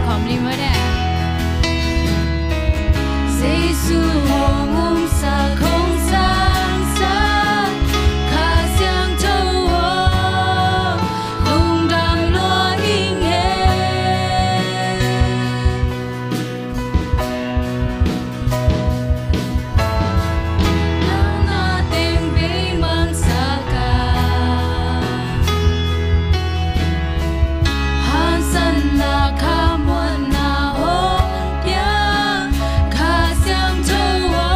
khom li mo da sei su hong sa không sang sa kha xiang châu wo hong dam lo ing he na tem be mang sa ka han san na kha mon na ho pia kha xiang châu wo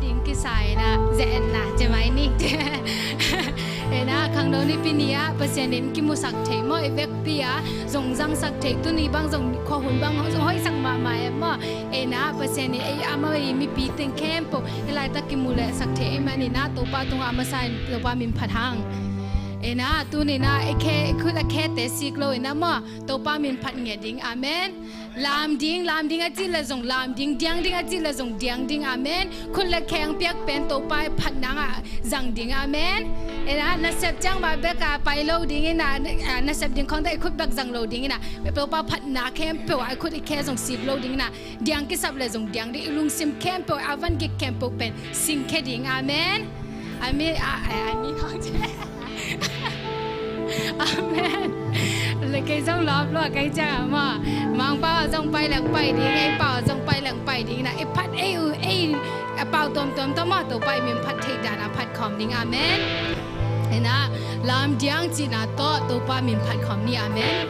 ดิ้งกิสายนะเจนนะจะไหมนี่นะข้างโน้นนี่ปีนี้เปอร์เซ็นต์กิมุสักเทมอเวกปีจงจังสักเทตุนี่บางจงขอหุ่นบางจงห้อยสักมาหมายมอนะเปอร์เซ็นต์นี่อามามีปีติงแคมป์อะไรตะกิมุเลสักเทมันนี่นะตัวป้าตรงอามาใส่ตัวป้ามีพัดหางนะตัวนี่นะคือละแค่แต่สิกโลนะมอตัวป้ามีพัดเงียดิ้งอาเมนลามดิ้งอาจิละจงลามดิ้งเดียงดิ้งอาจิละจงเดียงดิ้งอาเมนคุณละแข็งเปียกเป็นตัวป้าพัดนางจังดิ้งอาเมนนะนักเสพจังมาเบกไปโลดิ้งนะนักเสพดิ้งของได้คุณบักจังโลดิ้งนะตัวป้าพัดนาเข้มเปียวไอ้คุณไอ้แค่จงสิบโลดิ้งนะเดียงกิสับเลยจงเดียงดิ้งลุงซิมเข้มเปียวอาวันกิเข้มเปียวเป็นสิงแค่ดิ้งอาเมนอาเมนของเจ้อาเมนเลยใครต้องรอบใครจะมามังเป้าจงไปหลังไปดิ้งไอ้เป้าจงไปหลังไปดิ้งนะไอ้พัดไอ้เป้าตัวมาตัวไปมีพัดเทดานะพัดคอมดิ้งอาเมนนะลามเดียงจีน่าโตตัวป้ามีพัดคอมนี่อาเมน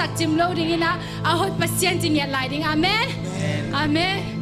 sak chim lo ding ina a hoi pasien jing ya lai ding amen amen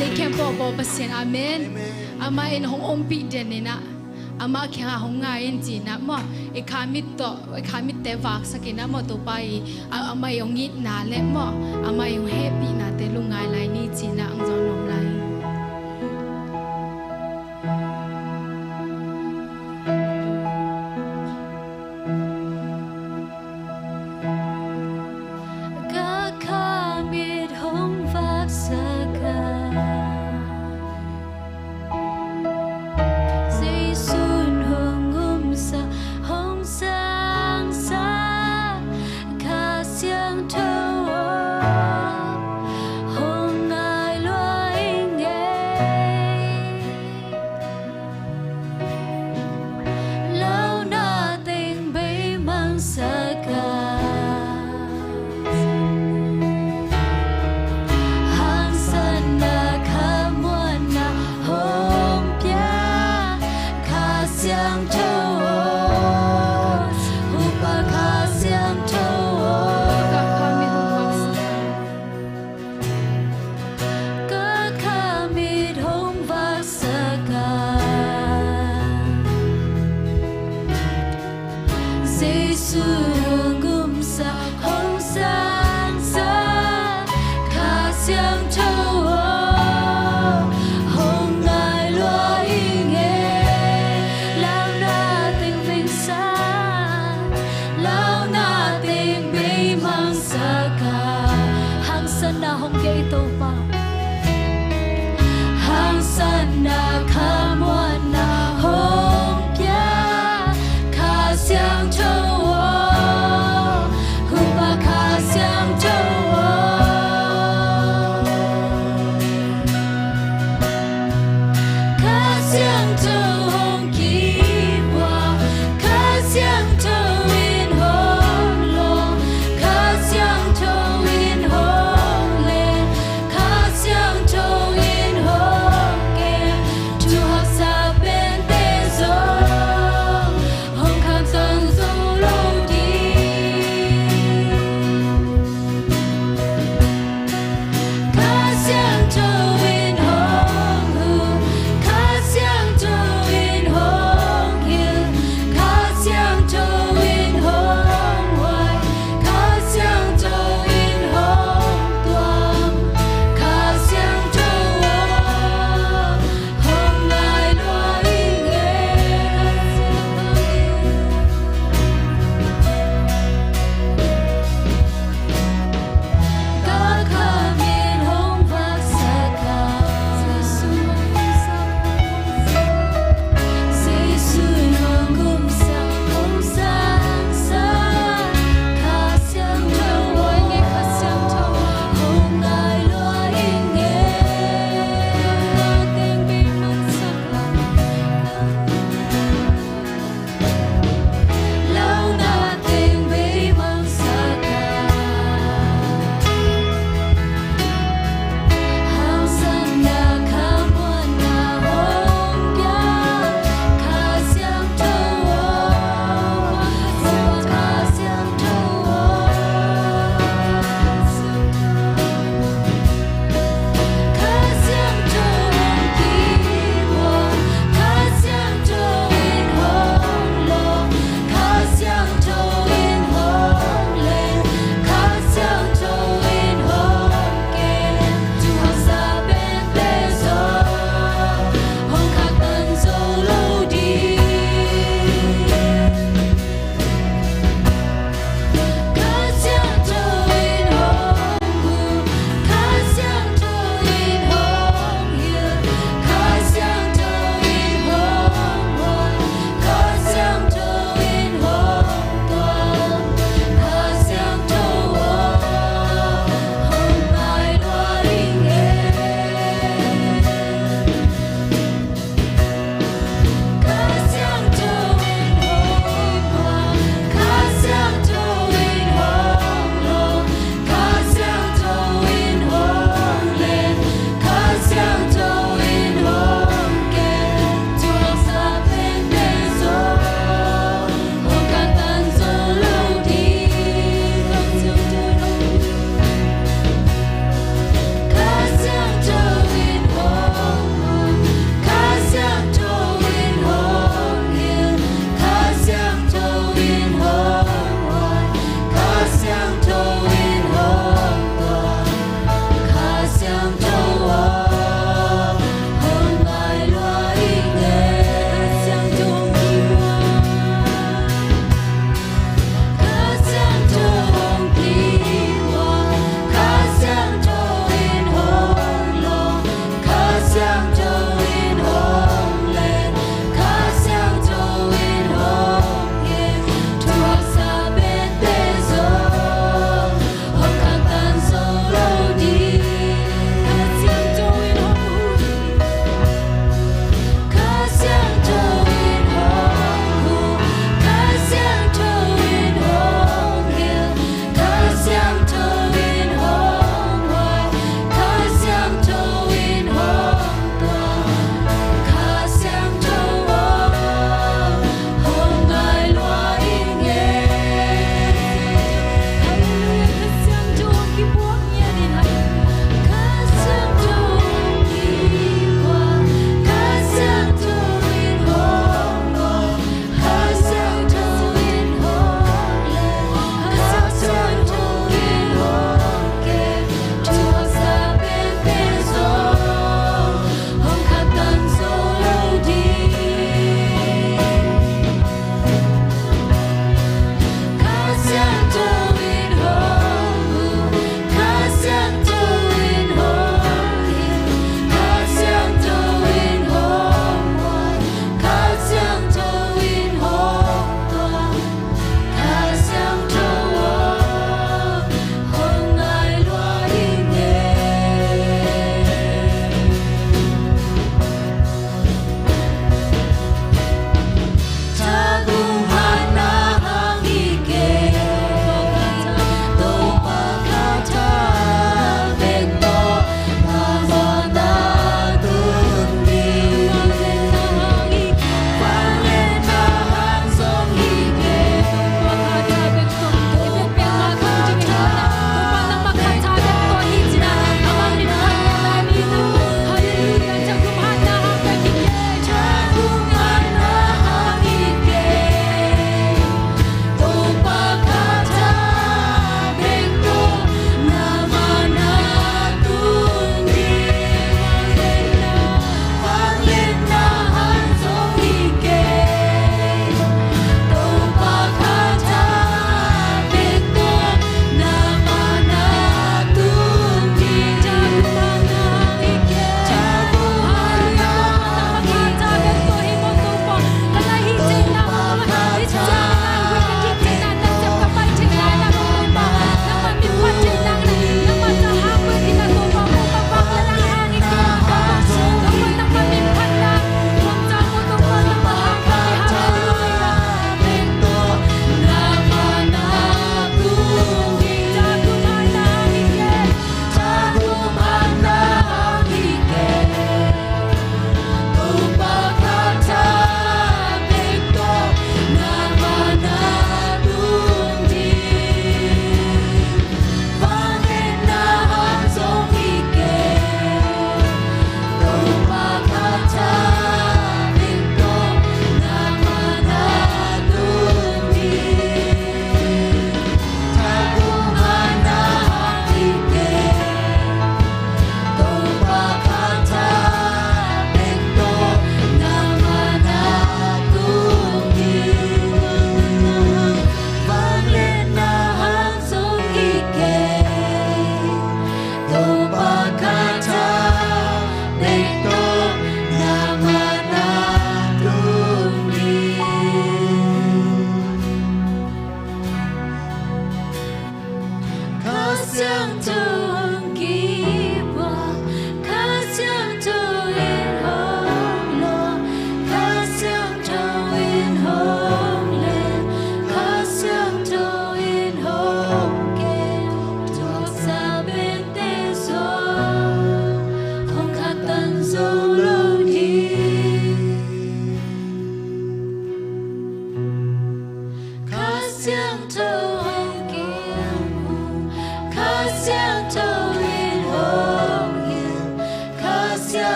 le kem po po pasien amen ama in hong ompi denina ama kya hong nga in jina mo ikhamit te wak sakina mo to pai ama yong it na le mo ama yong happy na te lungai lai ni jina ang zon nom lai Hãy subscribe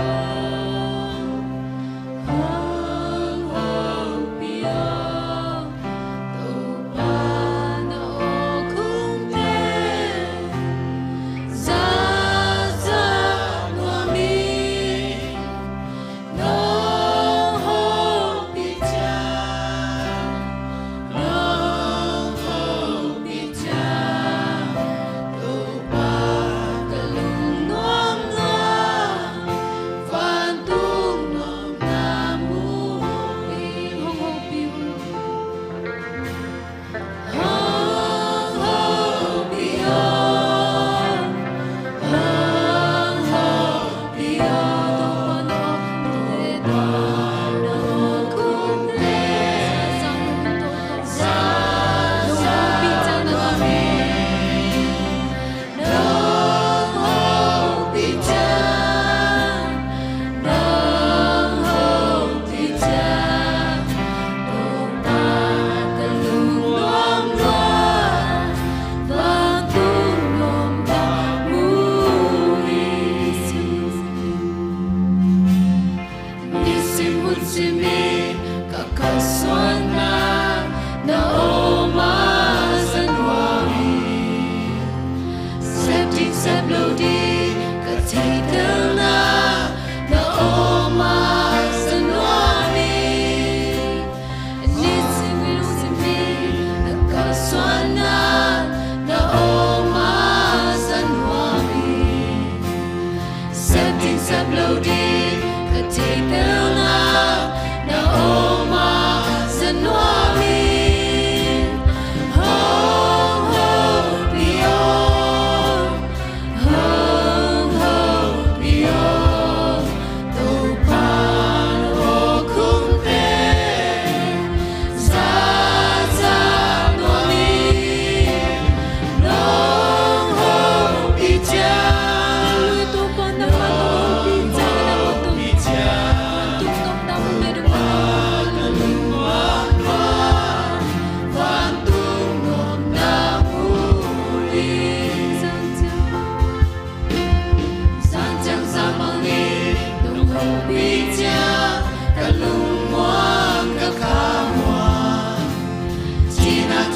Oh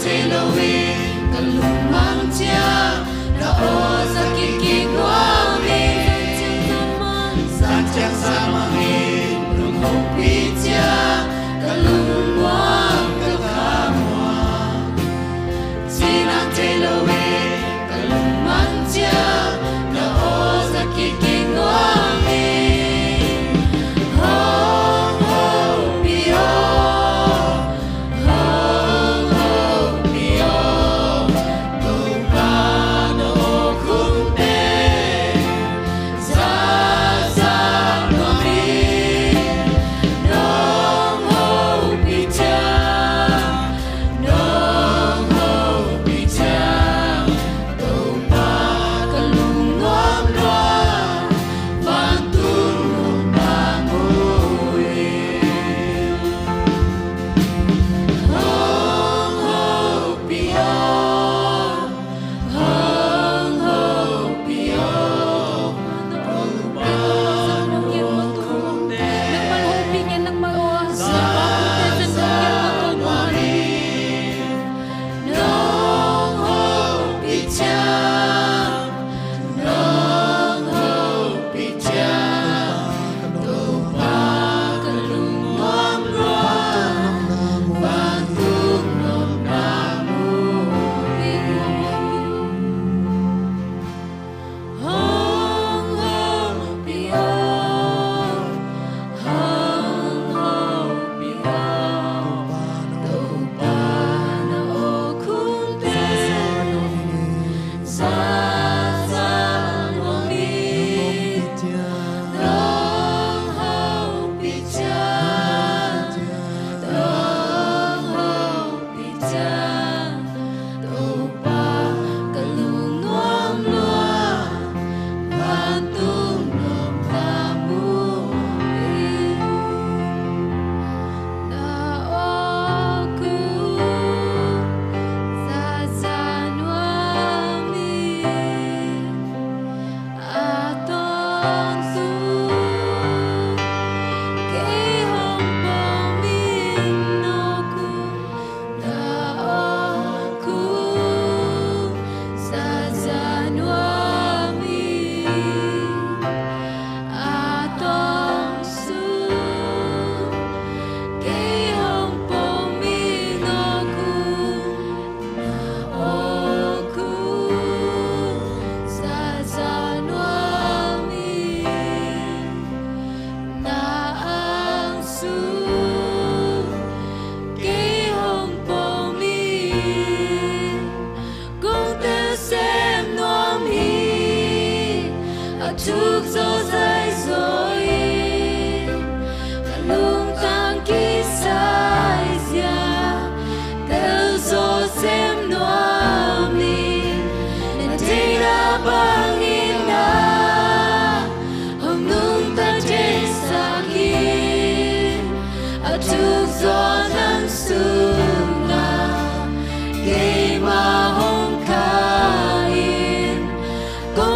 Hãy subscribe cho kênh Ghiền Mì Gõ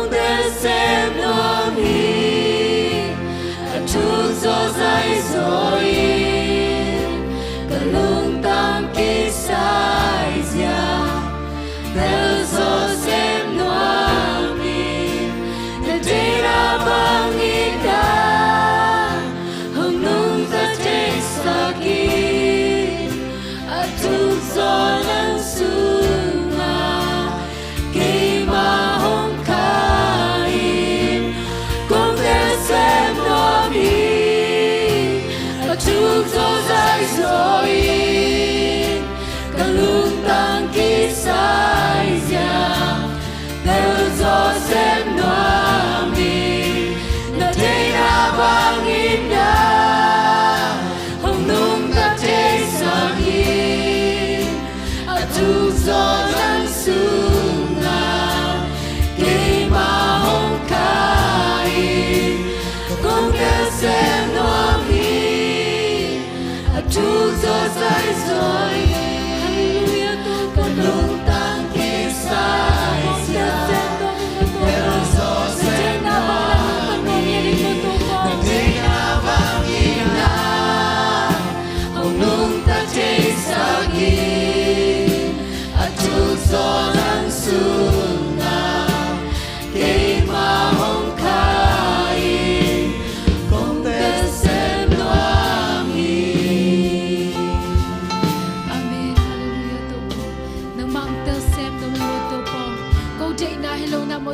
để không bỏ lỡ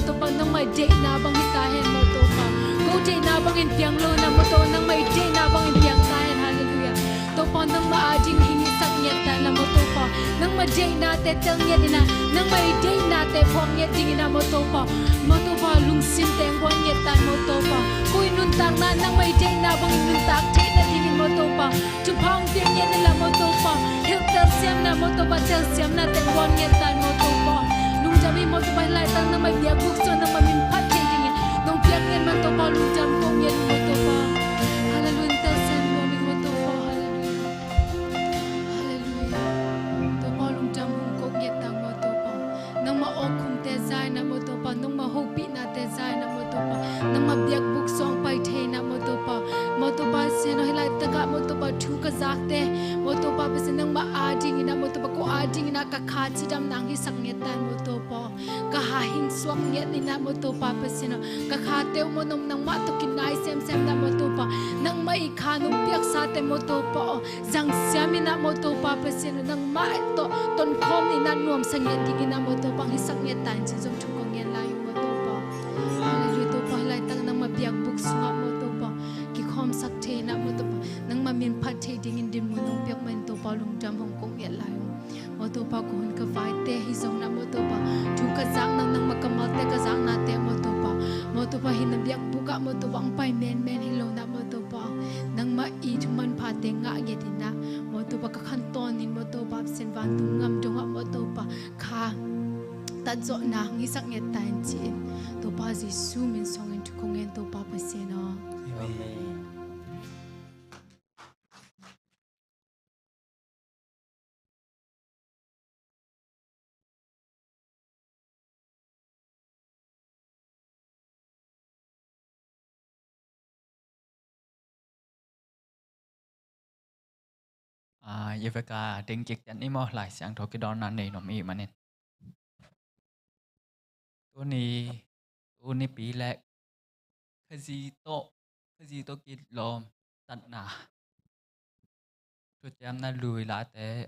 to pa nang may day na bang hitahin mo to pa go day na bang in piang lo na mo to nang may day na bang in piang tahin hallelujah to pa nang maading hinisak niya ta na mo to pa nang may day na te tel niya din na nang may day na te phong niya din na mo to pa lungsin te ngwan niya ta mo to pa kuy nun tang na nang may day na bang nun tak te na din mo to pa chupang te niya na mo to pa hil tel siam na mo to pa tel siam na te ngwan niya ta mo to pa lung jami mo to pa lai tang nang may biak buk so nang mamin pat te din nong piak niya man to pa lung jam ko niya mo to pa hallelujah tel siam mo mi mo to pa hallelujah to pa lung jam ko niya ta mo to pa nang maokum te zai na mo to pa nang mahopi na te zai na mo to pa nang mabiak buk song pai the na mo to pa se no hilai taka mo to pa thu ka zak te mo to pa se nang ma ading na mo to pa ko ading na ka kha chi dam nang hi sak nge tan mo to pa ka ha hing swang nge ni na mo to pa se no ka kha te mo nom nang ma to kin nai sem sem na mo to pa nang mai kha no piak sa te mo to pa jang siam ni na mo to pa se no nang ma to ton khom ni na nuam sang nge ding na mo to pa hi sak nge tan chi jom thu ko nge lai mo to pa hallelujah to pa lai tang nang ma piak buk sunga mo to pa ki khom sak the na mo to pa nang ma min phat the ding in din mo nong piak man to pa lung jam hong kong nge lai mo to pa ko hun ka vai te hi zong na mo to pa thu ka jang nang ma kamal te ka jang na te mo to pa hin na biak buka mo to bang pai men hi lo na mo to pa nang ma I thu man pha te nga ge din na mo to pa ka khan ton in mo to pa sen van tu ngam dong mo to pa kha ta zo na ngi sak nge tan chin to pa Jesu min song in thu kong en to pa pa se no amen Yeveka tiếng chích chắn imo lại sang thôi cái đó là này nó mi mà nên tôi ni bị lệ cái gì to kít lom tận nà tôi chém na lùi lá té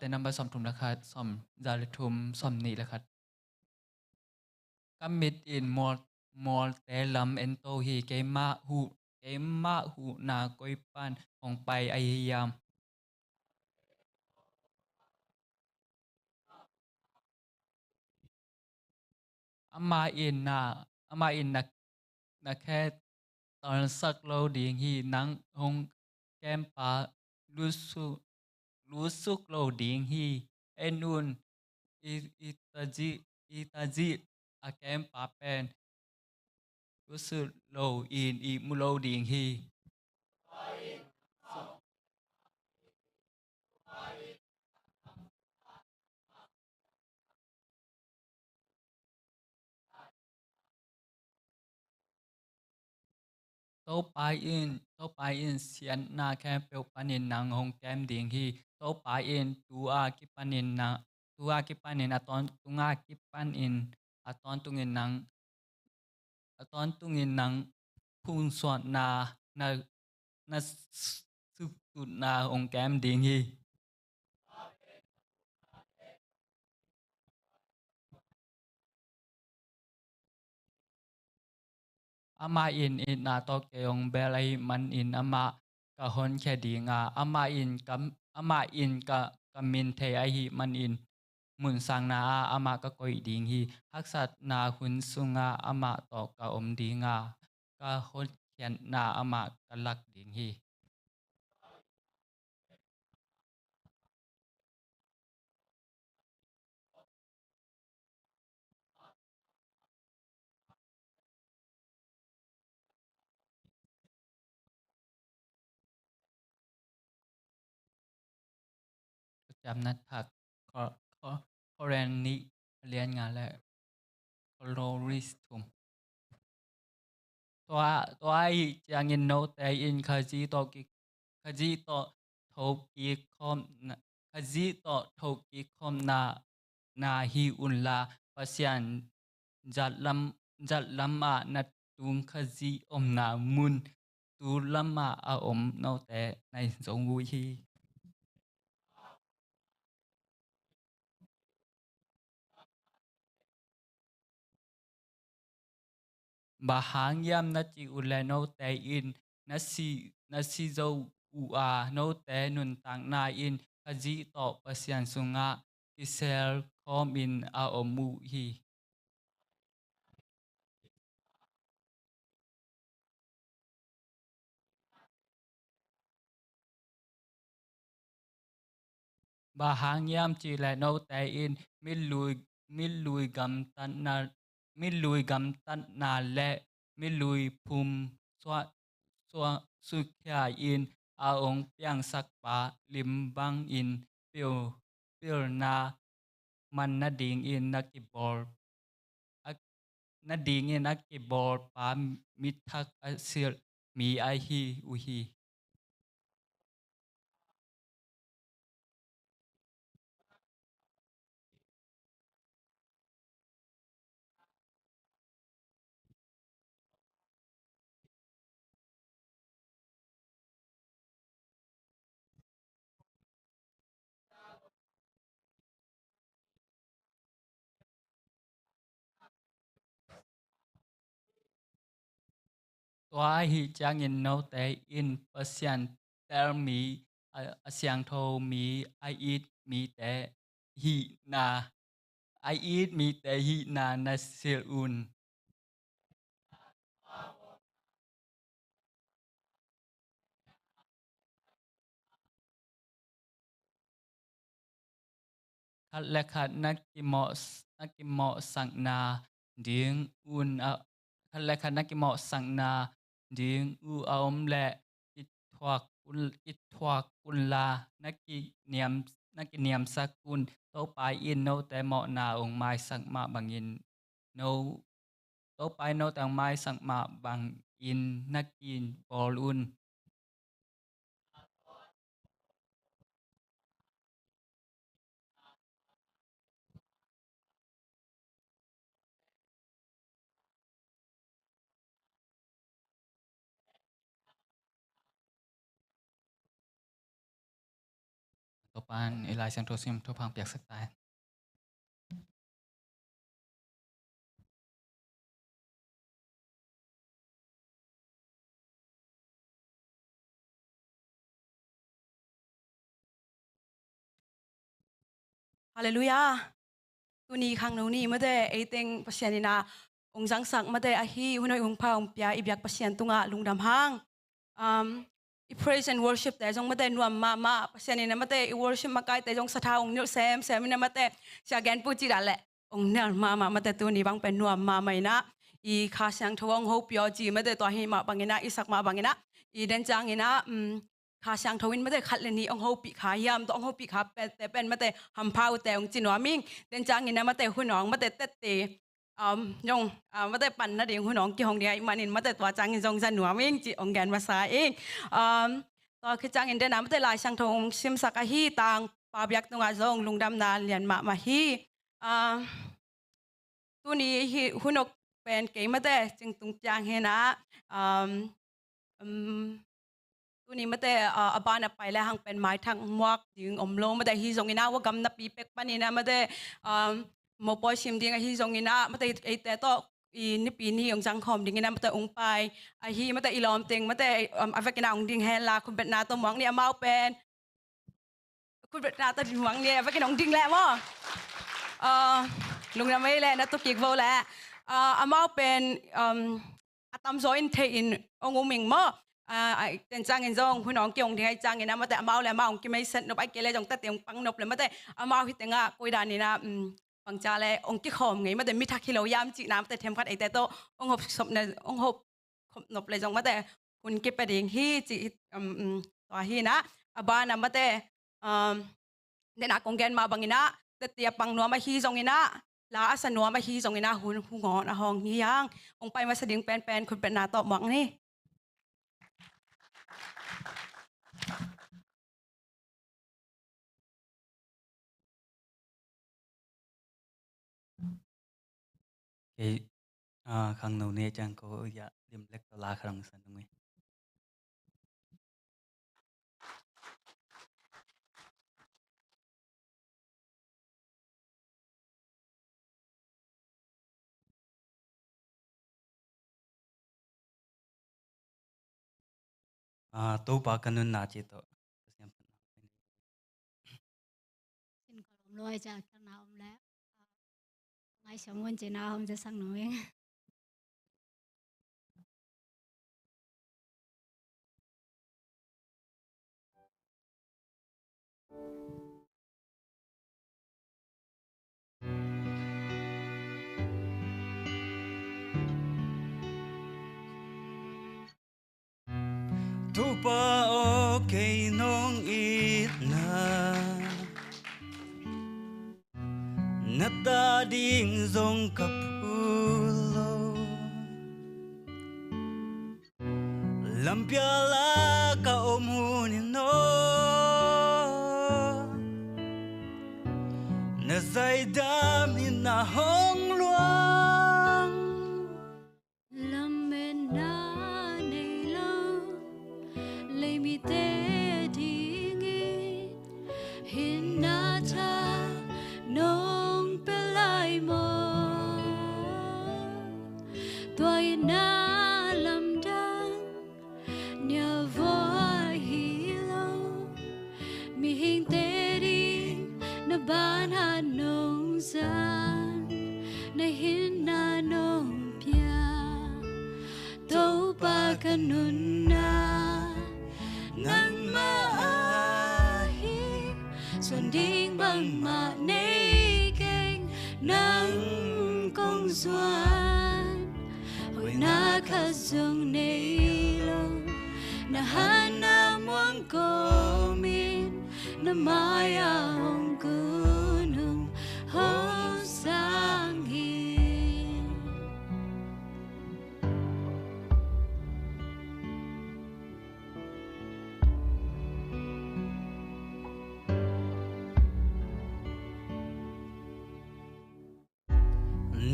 nằm xóm thùng là khát xóm ra lệ thùng xóm nị là khát cắm mít in mol té lắm en tô hi cái ma hu na coi pan hong bay ai yam ama in na khe tòn sắc lâu điện hi nắng hong kem pa lu suk lâu điện hi enun itaji a kem pa pen lu su lâu in mu lâu điện hi tàu pai in xian na kem pel panin nang hong kem điện hi tàu pai in tu a ki panin aton tunga ki panin aton tungin nang phun soạn na sức tụt na hong kem điện hi ama in na to keong belai man in ama ka hon khe dinga ama in ka min the ai hi man in mun sang na ama ka koi ding hi haksat na hun sunga ama to ka om dinga ka hon khen na ama ka lak ding hi jam na thak koren ni lian nga le coloristum toa ai chang in no te in khaji to thok ki khom khaji to thok ki khom na hi un la pasian jat lam a na tung khaji om na mun tu lam a om no te nai zong vui hi bahang yam na chi ule no te in na si zo u a no te nun tang na in kaji to pasian sunga isel kom in a omu hi bahang yam chi le no te in mi lui gam tan na mi lui gam tan na le mi lui phum swa swa su kya in a ong piang sak pa lim bang in pil pil na man na ding in na ki bor ak na ding in na ki bor pa mi thak a sir mi ai hi u hi ตัวหิจางอินโนแต่อินเปอร์เซียนแต่มีเสียงโทมีไออีดมีแต่ฮีนาไออีดมีแต่ฮีนานาเซลอุนคัดและคัดนักกิโมสังนาดิงอุนคัดและคัดนักกิโมสังนาดิงอูอมและอิทวักอุนลานักกิเนียมสักกุนโตไปอินโนแต่เหมาะนาองไม้สักมาบางอินโน Tố pai no tang mai sang ma bang in nakin bolun ตัวปานเอลายเซนโทซิมทั่วพังเปียกสักตาย Hallelujah. Tuni khang no ni made eiteng pasianina ongjang sak made ahi hunoi ungpa ungpia ibyak pasian tunga lungdam hang. I praise and worship te jong made nuam ma pasianina made I worship makai te jong satha ong nil sem ina made siagen puji dale ong nel ma made tuni bang pen nuam ma maina I kha sang thawong ho pyo ji made to hi ma bangina isak ma bangina I den jang ina khá sang thâu in mà khát lên ni ông hậu bị khá yam ông hậu bị khá bên mà hầm phaoแต่ông chỉ nói mình đến trang in màหุ่นน้องmà tết tết nhung màปั่นนะเดี๋ยวหุ่นน้องกี่ห้องเดียวมันin màตัวจางin จงจะหนัวมิ่งจีองแกนภาษาเองตัวคือจางinเดนmàลายช่างทงซิมสักฮีต่างปาบยักตรงอาจงลุงดำนาเลียนมาฮีตัวนี้หุ่นนกเป็นเก่งมาจึงตรงจางเฮนะตัวนี้มาบ้านไปแล้วหังเป็นไม้ทางมวกดึงอมลงมาฮิจงอินาว่ากำนับปีเป็กปานินะมาโมปอยชิมดิ้งฮิจงอินามาไอแต่ต่ออีนี่ปีนี้องจังคอมดิ้งอินามาองไปฮิมาอีลอมติงมาอเวกินาองดิ้งเฮลาคุณเป็นนาตัวมองเนี่ยมาเป็นคุณเป็นนาตัวมองเนี่ยอเวกินาองดิ้งแล้วมั้งลุงน้ำไม่เลยนะตัวกิกโวแล้วมาเป็นอาตามโซอินเทอินองมิงมั้งtên trang in dong huy nong kiong thì hay trang in mà tại mau là mau cái mấy sân nó bay kia lấy dòng tất tiếng băng nộp là mà tại mau thì tiếng quay đàn này na bằng cha là ông cái khom nghĩ mà tại mi thắc kilo yam chị nam tại thêm phát ấy tại to ông hộp sập này ông hộp nộp lại dòng mà tại hun cái bài điện hi chị tòa hi na ba na mà tại nên à con gen mà bằng ina tại tiệp bằng nó mà hi dòng ina là asan nó mà hi dòng ina hun hun ngon à hong hi yang ông bay mà sẽ tiếng penคุณเป็นนาตอบมังนี่ cái khang nấu nè chẳng có ya điểm lek to la khang san ngai to pa kanun na chi to xin có lòng lôi cho các nào ông lẽ ngay sống muốn chỉ nào không cho sang nói tu pa o kay nong it na ta ding zong kapulo lampiala ka omunin no na zay dam in na hong luang lâm bên na này lâu lấy mi tê đi nghe hin na cha nong pe lai mo tuổi na lâm đăng nhờ voi hi lâu mi hình tê đi na ban hà nông gian na hin na nông tau pa kanuna nang maahi xuân đinh bằng mà nê kênh nang công doan hồi na khát dùng nê lâu na han na muang ko min na maya hong kunung ho sang hi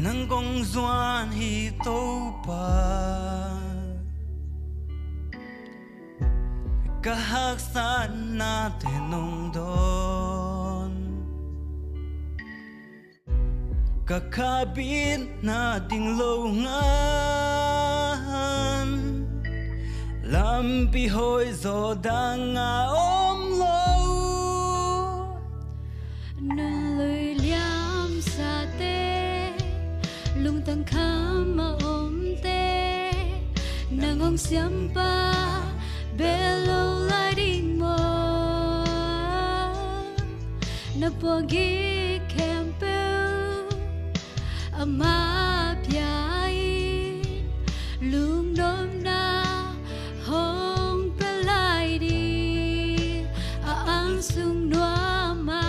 nang gong doan hi to pa kahak san na te nong don kakabin na ding lo ngan lampi hoi zo dang a om lo nâng lời liam sa tê lung tăng khám mà ôm tê nâng ông xiêm pa bê lâu lại đinh mơ na po gi kem pêu ama piai lung đom na hong pe lại đi ang sung noa ma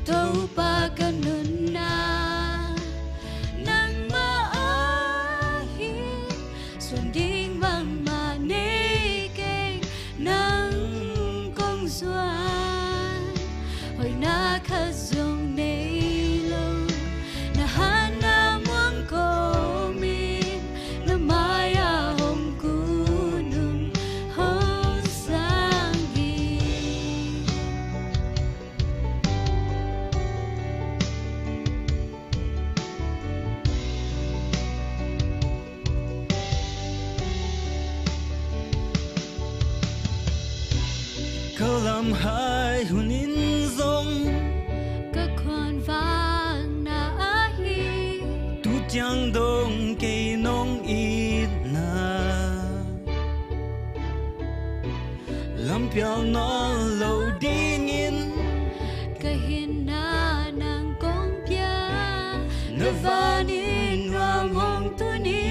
tau pa kanuna nang maahi xuân đinh bằng mà nê kênh nang công doan hồi na khát dùng nê lâu na han na muang ko min na maya hong kunung ho sang hi câu làm hai hunin zong các khoan vàng na hi tu chang dong kay nong it na lampiao non lo ding in kahin na nang kong pia na vanin wang hong tu ni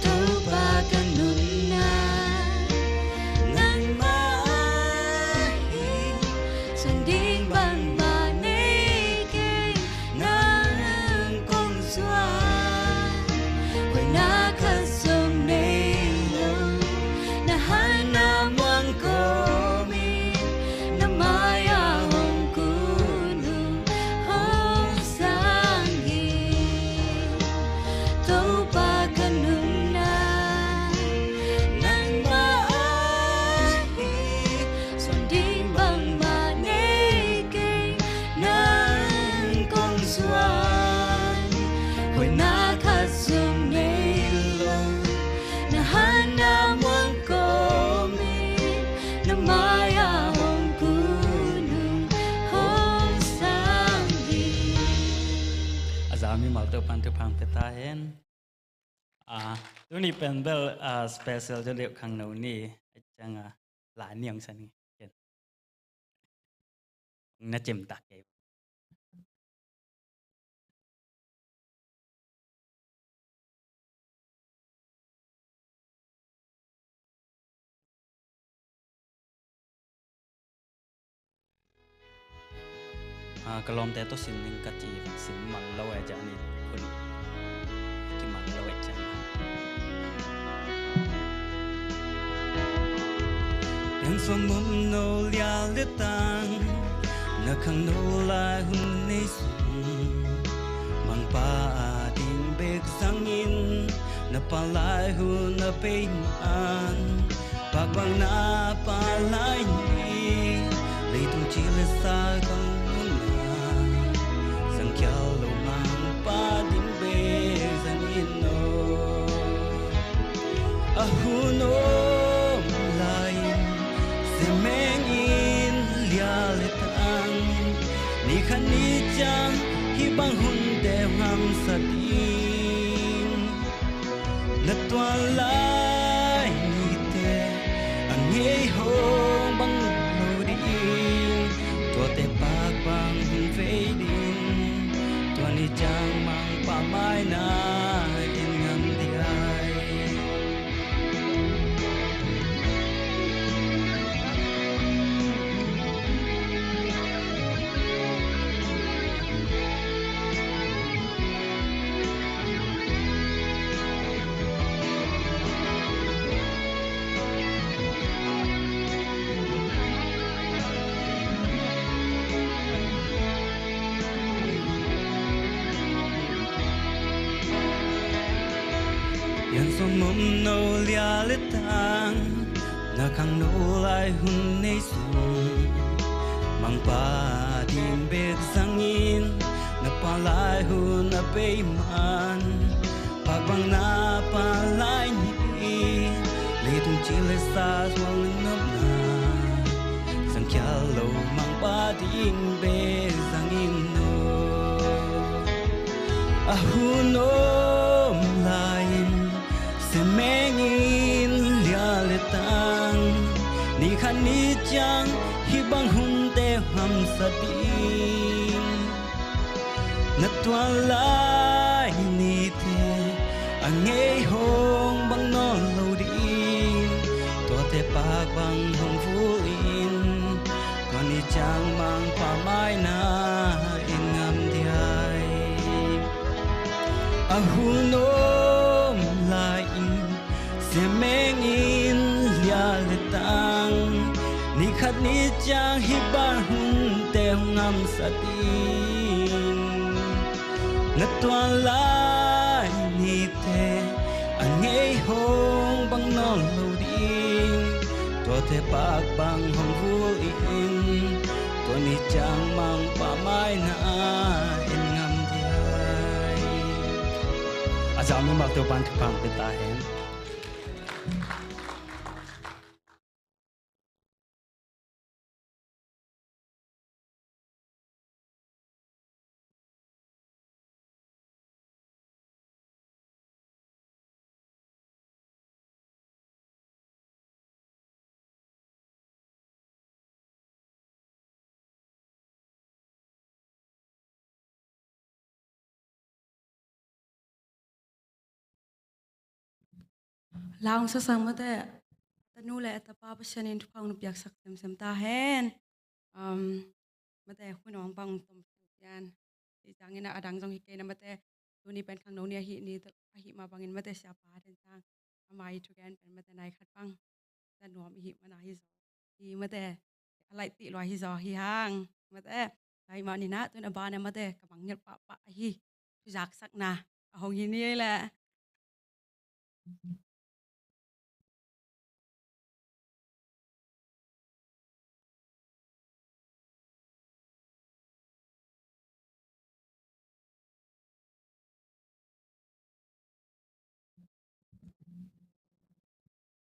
tau pa kanuna nang maahi xuân đinh bằng mà nê kênh nang công doan hồi na khát dùng nê lâu na han na muang ko min na maya hong kunung hen tu ni pen bel special cho điệu khang nấu ni chăng lá niang san ken na chem tak ke kalom te to sin ning ka chi sin mal lo e ja ni kun ki mal lo e chang pen som mum no lia le tang na khang no la hun nei sun mang pa ding bek sang in na pa lai hu na pe an bak bang na pa lai ni le tung chi le sa kang lo mang pa ding bek sang in no a hu no lai se meng in lia le tang ni khan ni chang hi bang hun de ham sa tin na twa lai ni te ang ngei ho bang lo di to te pak bang hun ve din to ni chang mang pa mai na in ngam di ai yan som mum no lia le tang na khang no lai hun nei sun mang pa dim bek sang in na pa lai hu na pe man pa bang na pa lai ni le tung chi le sa swang nop na sang kya lo mang pa dim bek sang in no a hu no lai se meng in lia le tang ni khan ni chang hi bang hun te ham sa tin na twa lai ni te a ngei hong bang no lo din to te pa bang hong vu in to ni chang mang pa mai na in ngam di ai a hu no se meng in lia le tang ni khat ni chang hi bar hun te ngam sa tin na twa lai ni te an ngei hong bang no lo din to te pak bang hong vu in to ni chang mang pa mai na in ngam di ai azam ma to ban thang pe ta hen Lang sa sang mate tanu le ta pa pa shanin phang nu piak sak sem sem ta hen mate hunong bang tom yan ti changina adang jong hi ke na mate tu ni pen khang no ni ni hi ma bangin mate sha pa den chang amai thu gan pen mate nai khat pang ta nom hi mana hi zo hi mate alai ti lo hi zo hi hang mate ai ma ni na tu na ba na mate ka bang nyat pa pa hi tu jak sak na hong hi ni la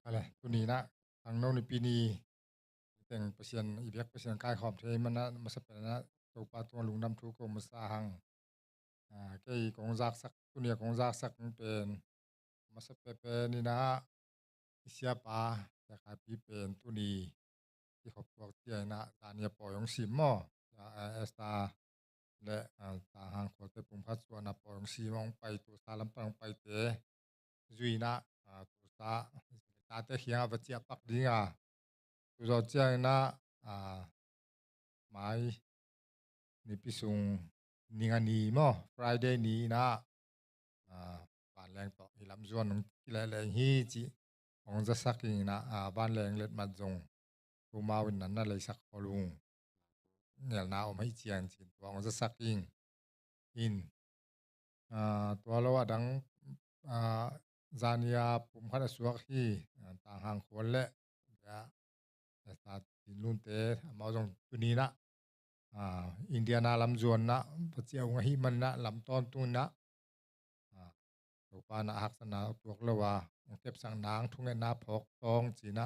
Ala tuni na ang no ni pini teng pasien ibyak pasien kai khom the mana masapena to pa to lungnam thu ko masahang cái công giác sắc tu nia công giác sắc pen masa pepe ni na siapa ya kapi pen tu niที่ขอบตัวที่ไอ้นะตาเนี่ยปล่อยองสิมอเอสตาและตาหางขอเตปุ่มพัดส่วนนะปล่อยองสีมองไปตัวซาลัมปังไปเตจุยนะตัวตาเตเฮียงวัจเจียปักดิ้งตัวเราเจียนะหมายนี่พิสุงนิงานีมอ Friday นี้นะบ้านแรงต่อฮิลำจวนที่แรงฮีจีองจะสักยิงนะบ้านแรงเล็ดมาจงตัวมาวินนั้นอะไรสักพอลุงเนี่ยนาอมให้เจียงจีนตัวองจะสักยิงอินตัวเราดังจานียปุ่มขัดสวกที่ต่างหางคนเละแต่ตาดินลุนเตะมาจงตัวนี้นะอินเดียนาลำจวนนะปัจเจียวหิมันนะลำต้นตุนนะตัวปานะหักสนาตัวเราว่าเก็บสังนางทุ่งเงินนาพกตองจีนะ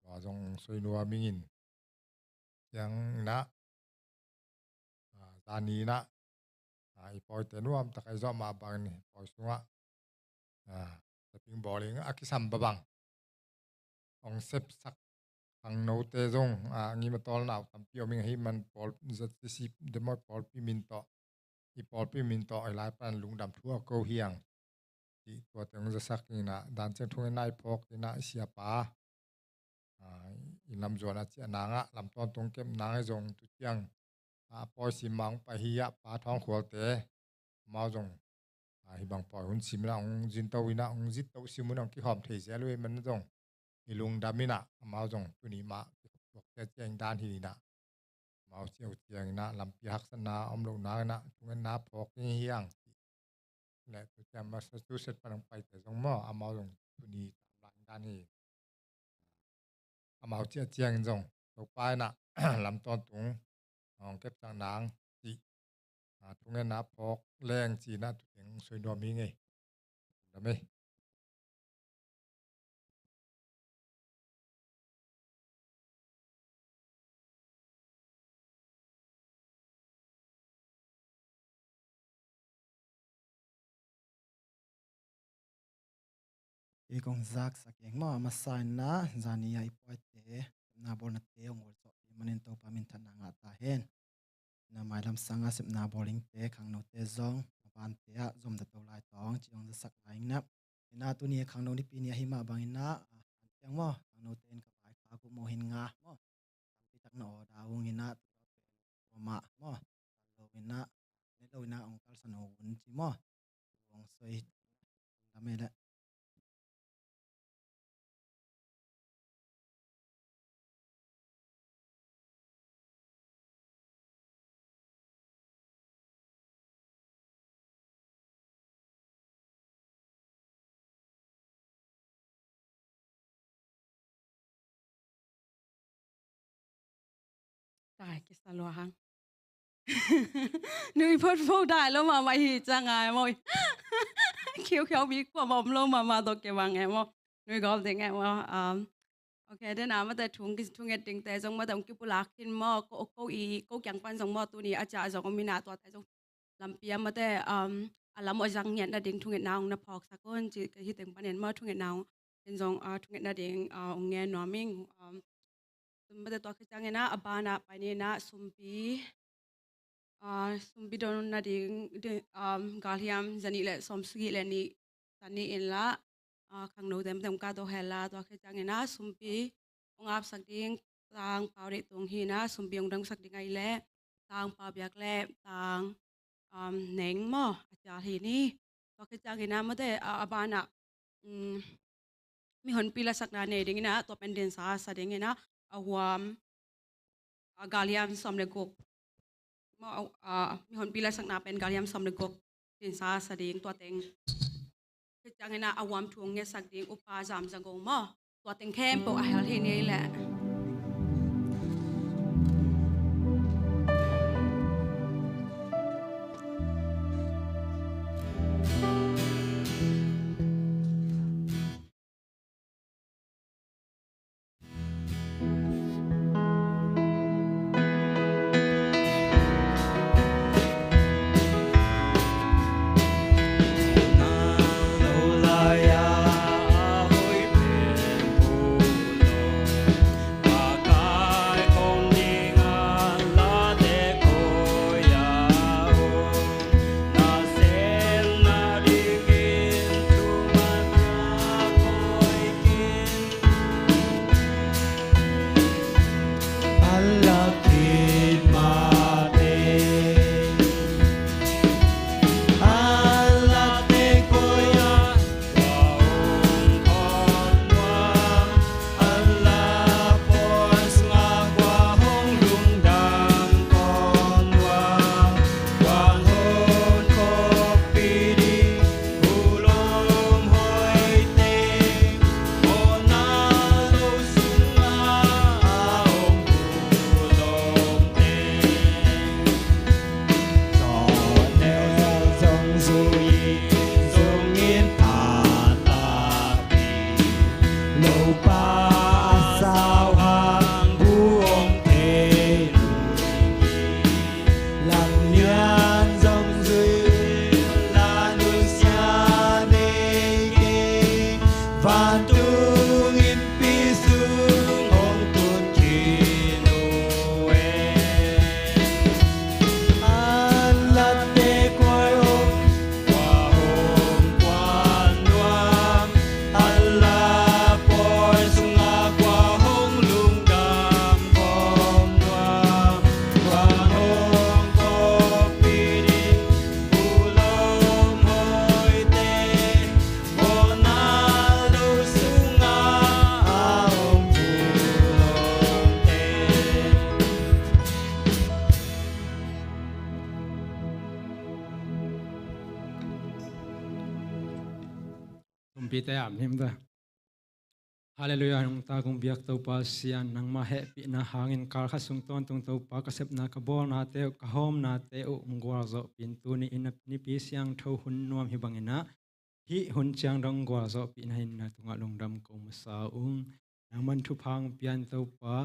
ว่าจงสวยนัวมิงินยังนะตานีนะอีปอยเตนัวมตะไคร้จอมาบังนี่ปอยสัวแต่พิงบอลิงอากิสัมบบังองเซปสักทางโนเตจงงี้มาตอนน่าทำเปียวมิงให้มันปอลจะติสิเดมอปอลพิมินต่ออีปอลพิมินต่อไอหลายปันลุงดำทั่วเกาเฮียงที่ตัวเต็งจะสักนี่นะดันเจ้าทุ่งนายพกนี่นะเสียป้าอินลำจวนอาเจียนางลำต้นตรงเก็บนางให้จงตุเจียงปอยสิมังไปฮิยะป้าท้องขวเตะมาจงฮิบังปอยหุ่นสิมละองจินเตวินะองจิตเตวิสิมุนองที่หอมเทเจลุยมันจงอีลุงดามินะมาจงตัวนี้มาบอกเจียงด้านที่นี่นะมาเจียวเจียงนะลำปีหักษณาอมลงนานะทุ่งนาพกนี่เฮียงและตัวจะมาสู้เสร็จไปลงไปแต่จงหม้อมาจงตัวนี้ตามด้านนี้มาเจียเจียงจงตกไปนะลำต้นตุงเก็บต่างนางจีทุ่งนาพกแรงจีนะตัวเองสวยดอมีไงได้ไหมอีกองซักสักอย่างมาสายนะจานีไอปอยเตนาบอลนัดเตองอลโซมันเองตัวปามินทันนางาตาเห็นนาไม่ลำสังอาสิบนาบอลิงเตขังโนเตซองปานเตะจอมตะตัวลายตองจีองจะสักลายนับนาตัวนี้ขังโนนี่ปีนี้หิมะบางนะจังว่าขังโนเตนกับไอขากุโมหินงาโมที่จักโนดาวงินะตัวมาโมโลวินะเนโลวินะองค์การสนวนจีโมวงสวยทำไมละตายกิสลัวหังนุ้ยพูดพูดได้แล้วมาไม่จังไงมอยเขียวเขียวมีกว่าบอมลงมาตัวเก็บวางไงมอนุ้ยก็เด็กไงว่าโอเคเดี๋ยวนะมาแต่ถุงเงินติงแต่จงมาแต่กิบุลักกินมอก็อีก็ยังปันจงมอตัวนี้อาจารย์จงมีนาตัวแต่จงลำเปียมาแต่ลำอจังเงินนาดิ่งถุงเงินนาวนะพอกสักคนจีก็ที่เต็งปันเงินมอถุงเงินนาวเป็นจงถุงเงินนาดิ่งเงินนอมิงมาแต่ตัวคือจังเงินนะอบานะไปนี่นะสุมปีSumbidon na ding galiam zani le somsugi le ni tani in la kang no dem ka to hela to khe changena sumpi ongap sak ding tang pawre tung hi na sumpi ong dang sak ding ai le tang pa byak le tang neng mo acha hi ni to khe changena ma te abana mi hon pila sak na ne ding na to penden sa ding na awam galiam som le gok mi hon pila sak na pen galiam som le gok tin sa ding to tengจังนะอาวามทวงเนี่ยสักดิ่งอุปาจามจังกงมอตัวเต็งเข้มปกอาหารที่นี่แหละ pi te am him da hallelujah nong ta kong biak to pa sian nang ma he pi na hangin kal kha sung ton tung to pa ka sep na ka bol na te ka hom na te u ngwal zo pin tu ni in ni pi siang tho hun nuam hi bangina hi hun chiang dong gwal zo pi na hin na tunga lungdam ko ma sa ung nang man thu phang pian to pa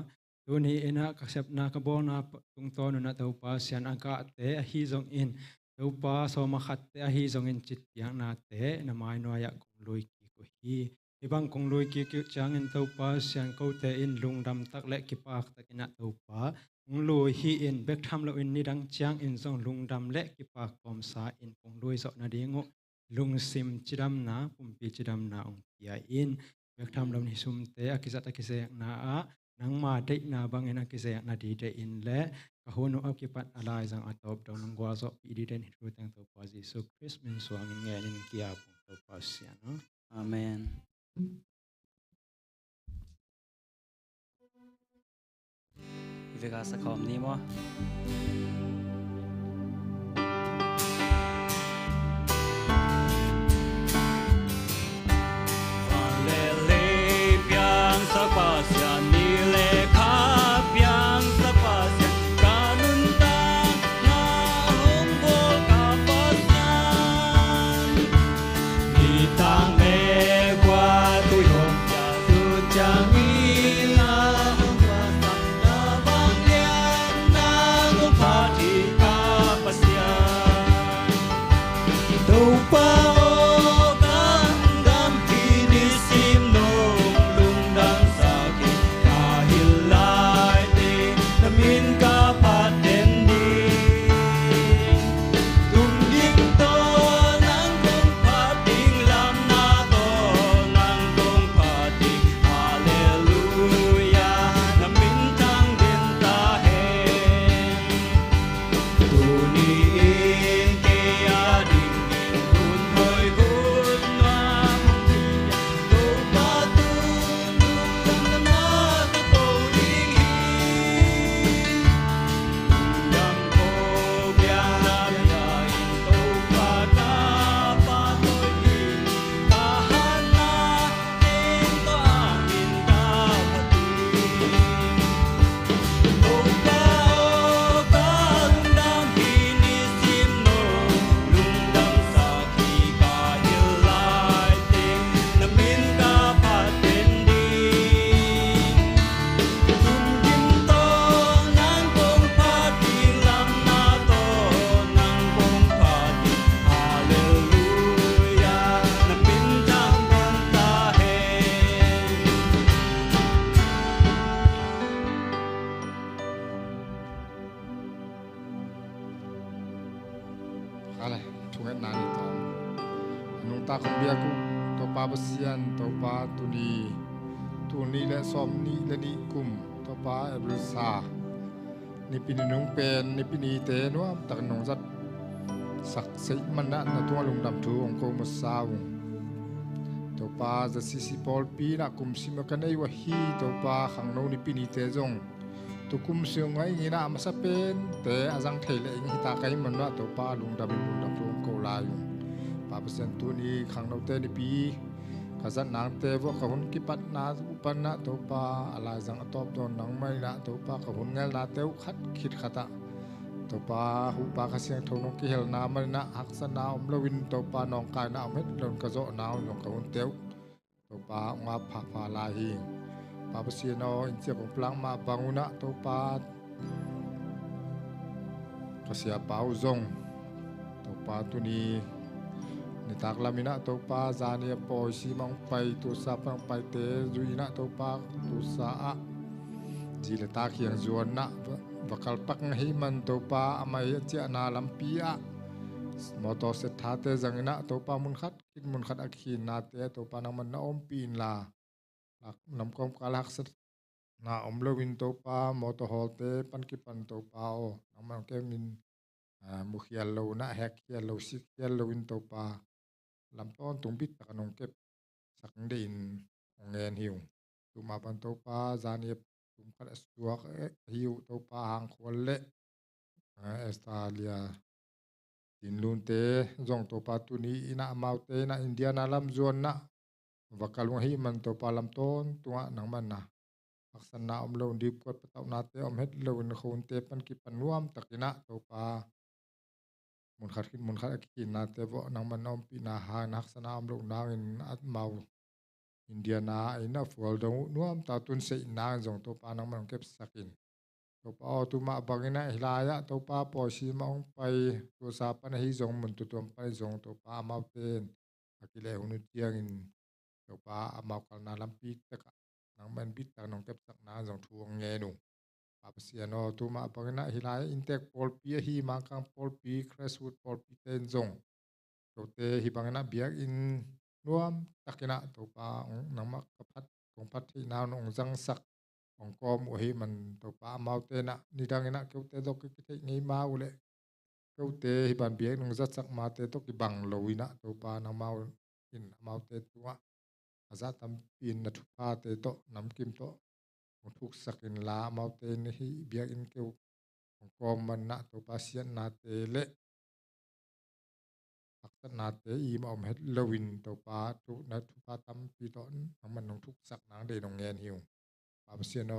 tu ni ina ka sep na ka bol na tung ton na to pa sian aka te hi zong in to pa so ma khat te hi zong in chit piang na te na mai no ya kong lui ki ko hi ibang kong lui ki chang in to pa sian ko te in lungdam tak le ki pak takina to pa kong lui hi in bek tham lo in ni dang chang in zong lungdam le ki pak kom sa in kong lui zo na dingo lung sim chidam na pumpi chidam na ong pia in bek tham lo ni sum te akizat akise na a nang ma de na bang in akise na di de in le ka honu akipat alai zang atop dong nang gwa zo pi di den hu tang to pa Jesus Christ min suang in nge in kia pum to pa sian no Amen. Iveka sa kom ni mo. Ale thungat nani to nung ta khom bia ku to pa basian to pa tu ni le som ni le ni kum to pa ebrusa ni pin nung pen ni pin ni te no tak nong zat sak sei manna na tu lung dam thu ong ko ma sau to pa za sisi pol pi na kum sim ka nei wa hi to pa khang no ni pin ni te jong tu kum siung ngai ni na ma sa pen te azang thei le ngi ta kai man na to pa lung dam thu ko la yu pa pasen tu ni khang no te ni pi ka zan nang te wo ka hun ki pat na upan na to pa ala zang atop don nang mai na to pa ka hun ngal na te khat khit khata to pa hu pa ka siang thong no ki hel na man na hak sa na om lowin to pa nong kai na met lon ka zo na nong ka hun te to pa nga pha pha la hi pa pa si no in sia pong plang ma banguna to pa ka sia pau zong to pa tu ni ni tak lamina to pa zania poi si mong pai tu sa pang pai te zuina to pa tu sa a ji le ta khiang zuan na bakal pak ngi man to pa amai chia na lampia moto se tha te zangina to pa mun khat akhin na te to pa nang man na om pin la nam kom kalak sat na om lovin to pa moto holte pan ki pan to pa o nam ke min mu khial lo na hek khial lo sit khial lo in to pa lam ton tung bit ta kanong kep sak din ngen hiu tu ma pan to pa zani tum khat suak hiu to pa hang khol le Australia tin lun te zong to pa tu ni ina mau te na India na lam zuan na vakalung hi man to palam ton tunga nang man na aksana omlo dip kot patau na te om het lo in khun te pan ki panuam takina to pa mun khat ki na te bo nang man om pi na ha nak sana omlo na in at mau India na ina fual dong nuam ta tun se na jong to pa nang man kep sakin to pa tu ma bangina hilaya to pa po si ma ong pai to sa pan hi jong mun tu tom pai jong to pa mau ten akile hunu tiang in to pa amau kal na lampi taka nang man bit ta nong kep sak na jong thuang nge nu pa pasiano tu ma bangina hilaya intek pol pi hi ma kang pol pi crashwood pol pi ten jong to te hi bangina biak in nuam takina to pa nang ma kapat kong pat hi na nong jang sak ong kom o hi man to pa mau te na ni dangina keu te dok ki te ngei ma ule keu te hi ban biak nong zat sak ma te to ki bang loina to pa na mau in mau te tua aza tam pin na thu pa te to nam kim to ong thuk sakin la mau te ni hi biak in keu ong kom man na to pa sian na te le akta na te i ma om het lowin to pa tu na thu pa tam pi to nang man nong thuk sak nang de nong ngen hiu pa pasiano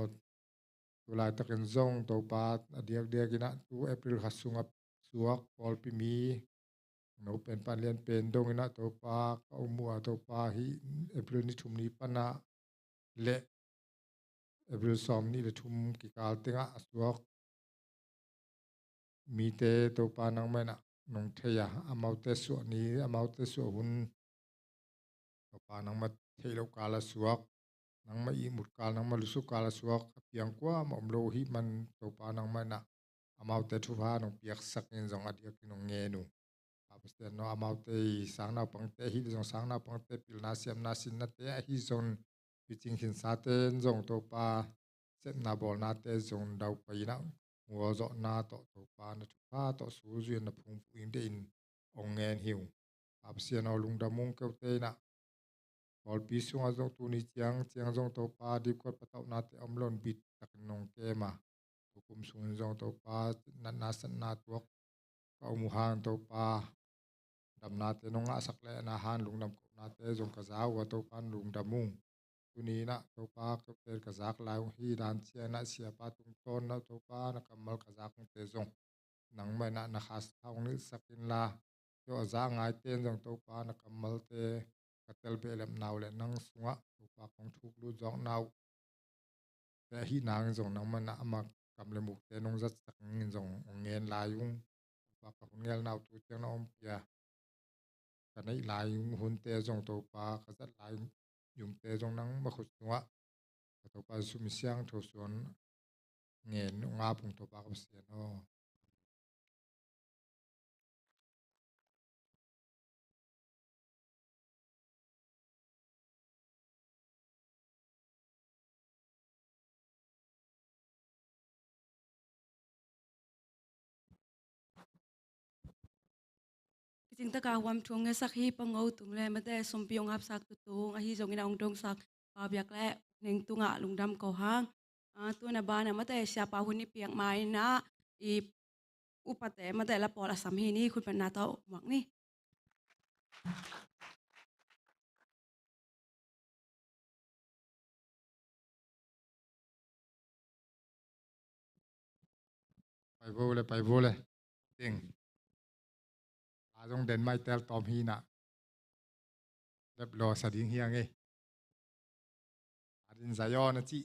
tu lai takin zong to pa adiak diak ina tu April hasunga suak pol pi mi no pen pan lian pen dong ina to pa ka umua to pa hi April ni thum ni pana le April som ni le thum ki kal tenga suak mi te to pa nang mena nong theya amau te su ni amau te su hun to pa nang ma thelo kala suak nang ma i mut kal nang ma lusu kala suak piang kwa ma omlo hi man to pa nang mena amau te thu ha nong piak sak in jong adiak nong nge nu apasten no amau te sang na pang te hi jong sang na pang te pil na siam na sin na te hi zon piching hin sa te jong to pa set na bol na te jong dau pa ina ngo zo na to pa na thu pa to su zuen na phung puing de in ong ngen hiu apasten no lung da mung ke te na Pol pi sunga zong tu ni chiang zong to pa dip kot patau na te omlon bit tak nong ke ma hukum sunga zong to pa na san na tuak ka umu hang to pa dam na te nong asak le na han lung nam ko na te zong ka zaw wa to pan lung damung tu ni na to pa ka te ka zak lai hi dan chia na sia pa tung ton na to pa na kamal ka zak te zong nang mai na khas thong ni sakin la yo za ngai ten jong to pa na kamal te katel belem naw le nang sunga to pa kong thuk lu jong naw te hi nang jong nang man ama kam le muk te nong zat sak ngin jong ngen la yung pa ka ngel naw tu chang om pia ka nei la yung hun te jong to pa ka zat la yung te jong nang ma khut sunga to pa sum siang tho son ngen nga pung to pa ka sian no Jing ta ka wam chung nge sak hi pangau tung le mate som piong ap sak tu tung a hi zong ina ong dong sak pa biak le ning tunga lungdam ko hang tu na ba na mate sia pa huni piang mai na i upate mate la pola sam hi ni khut na ta mak ni pai vô le ting a jong den mai tel tom hi na lep lo sa ding hiang e adin zayo na chi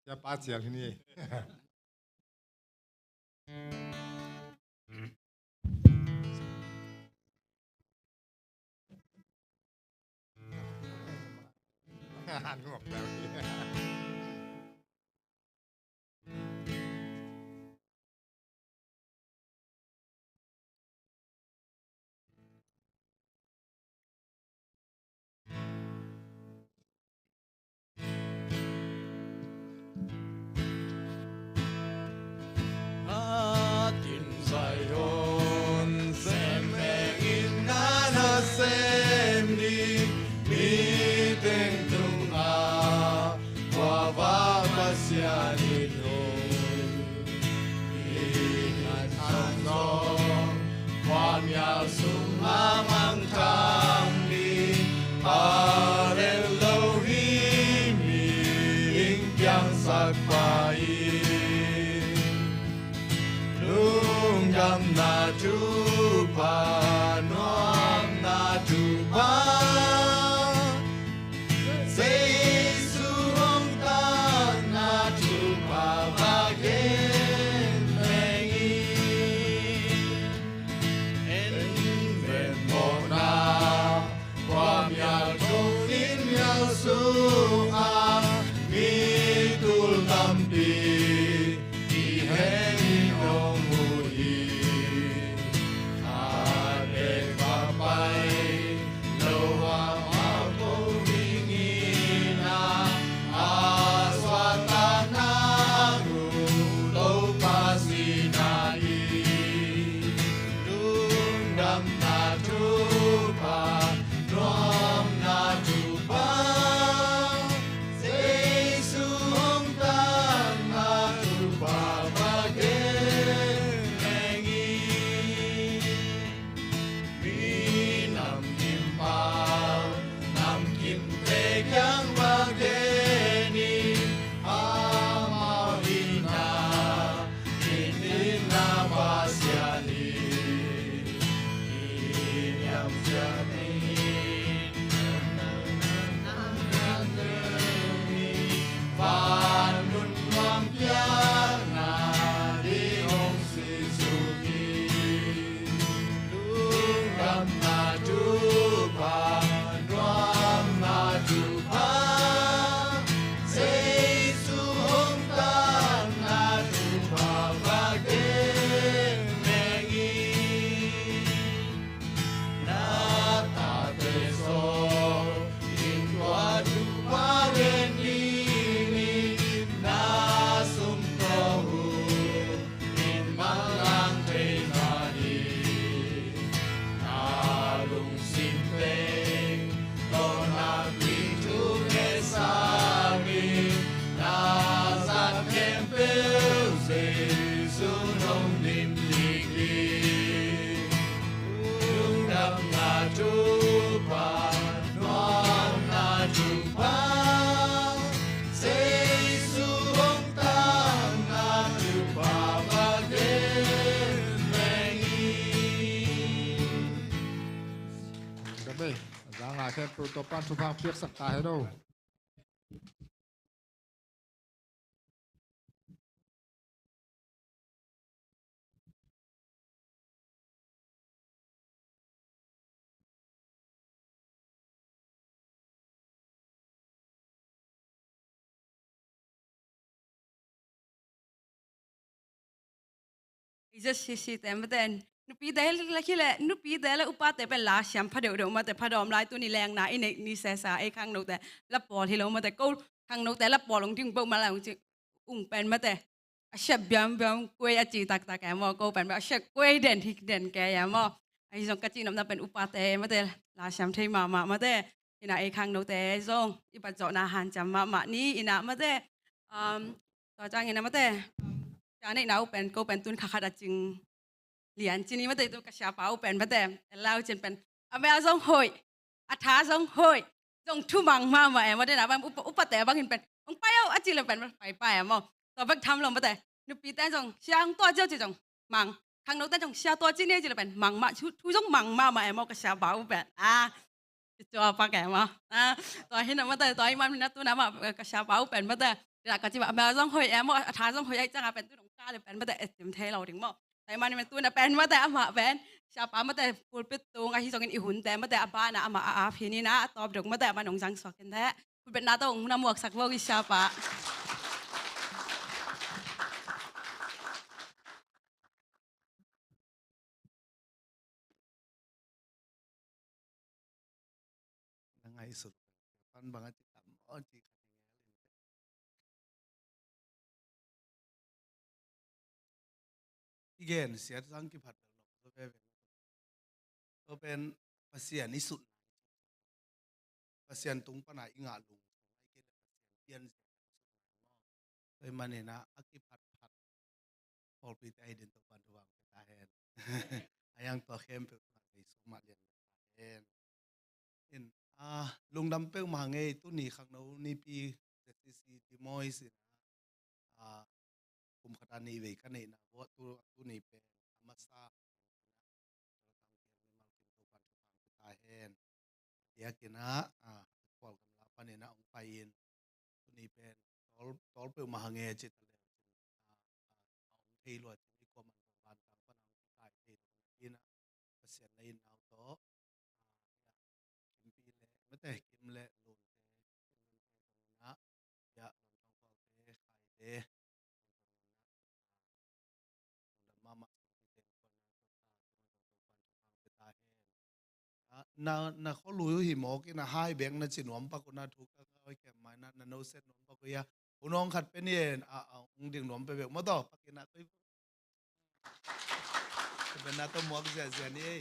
ya pa chial ni ngọc đào Atin Zion, sem in nana semni, sia đi thôi Hãy subscribe cho kênh Ghiền Mì Gõ Để không bỏ lỡ những Gabi, jangan akan tutupan supang piak sakta hello. just si tem ten nupi dahil laki le nupi dahil upat te pe la siam phadeu deu ma te phadom lai tu ni leng na ine ni se sa e khang no te la pol hi lo ma te ko khang no te la pol long ting bo ma la chi pen ma te a shep biam biam kwe a chi tak tak e mo ko pen ba shep kwe den hi den ke ya mo ai jong ka chi nam na pen upat te ma te la siam thei ma te ina e khang no te jong i pa jo na han cham ma ni ina ma te to chang ina ma te cha nei nau pen ko pen tun kha kha da ching lian chini ma te tu ka sha pau pen ma te lao chen pen a me jong hoi a tha jong hoi jong thu mang ma e ma te na bang upa te bang hin pen ong pai au a chi le pen pai mo to bak tham lo ma te nu pi tan jong xiang to jiao chi jong mang khang no tan jong xia to chi ne chi le pen mang ma thu jong mang ma e mo ka sha pau pen cho pa kẻ mà tôi hiện mà tôi tôi mà tôi nằm mà cái sao bảo bền mà tôi là cái gì mà giống hồi em mà thà giống hồi ấy chắc là bền tôi đồng ca được bền mà tôi tìm thấy lâu đến mà tại mà tôi là bền mà tôi mà bền sao bảo mà tôi phụ biết tôi ngay khi trong cái ihun tôi mà tôi ba na mà phía này na tôi được mà tôi mà nông sản xuất cái thế phụ biết na tôi nằm mua sắc vô cái sao bảo ngay sụt pan bằng cái tầm ở chỉ igen siya sang ki phat lo to pen pasian ni sut pasian tung pana inga lung ai ke pasian ตัวมันเนี่ยนะอากิพัดพอปีแต่เดินตัวปันตัวไปตาเห็นยังตัวเข้มเป็นมาไปสมัครเรียนเห็นลุงดำเป้งมาไงตัวนี้ข้างโน้นนี่ปีเด็กที่ที่มอยสินะคุมขนาดนี้ไว้กันเนี่ยนะว่าตัวนี้เป็นธรรมศาสตร์เราทำเพียงไม่มาเป็นตัวปันตัวปังไปตาเห็นเดี๋ยวกินนะพอกันละปันเนี่ยนะองไปอินตัวนี้เป็นตอลเป้งมาไงจิตเลยองที่รวดที่มีความมันบานต่างปนังตายที่ตรงนี้นะเปอร์เซ็นต์ในเอาโตกิมปีเลยไม่แต่กิมเลยลุนเตตรงนี้นะยาลองทองเตไข่เตตรงนี้นะมามาสุดที่เป็นคนนั้นตัวตาตัวมันตัวปันตัวปังไปตายเห็นนะเขารู้หิมอกินะให้แบงค์นะจินวมปะกุนะทุกข์ก็เอาแก่ไม้นะโนเซนนวมปะกุยาอุน้องขัดเป็นเนี่ยดึงนวมไปแบบมาต่อปะกินะตัวเป็นนาตัวหมวกเสียนี่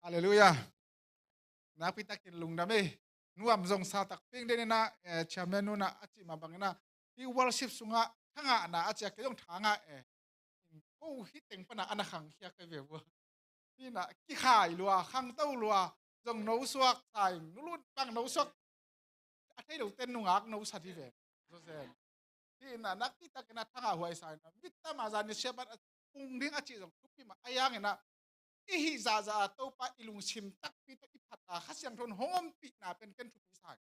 ฮาเลลูยานักพิทักษ์ลุงดำเอ้นัวมจงสาตักพิงเดนนะชาเมนุนะอาจิมาบังนะที่วอลชิปสุงะทั้งอ่ะนะอาจจะเกี่ยงทางอ่ะกูฮิตเต็งปนะอันขังเฮียกันเวบนี่นะกี่ข่ายลัวขังเต้าลัวจงโน้สวกใส่นุ่นบังโน้สวกอาทิตย์เดียวเต้นนุ่งอักโน้สัตย์ที่เวรู้เซนที่น่ะนักพิทักษ์นะทั้งหัวไอ้สายนะมิตรมาจานเชื่อบันปุ่งดิ้งอาจิจงทุกปีมาอายังนะอีฮิซาซาโตปะอิลุงชิมตักปีโตอิพัตตาขัดยังทนหอมปีน่ะเป็นกันทุกปีสาย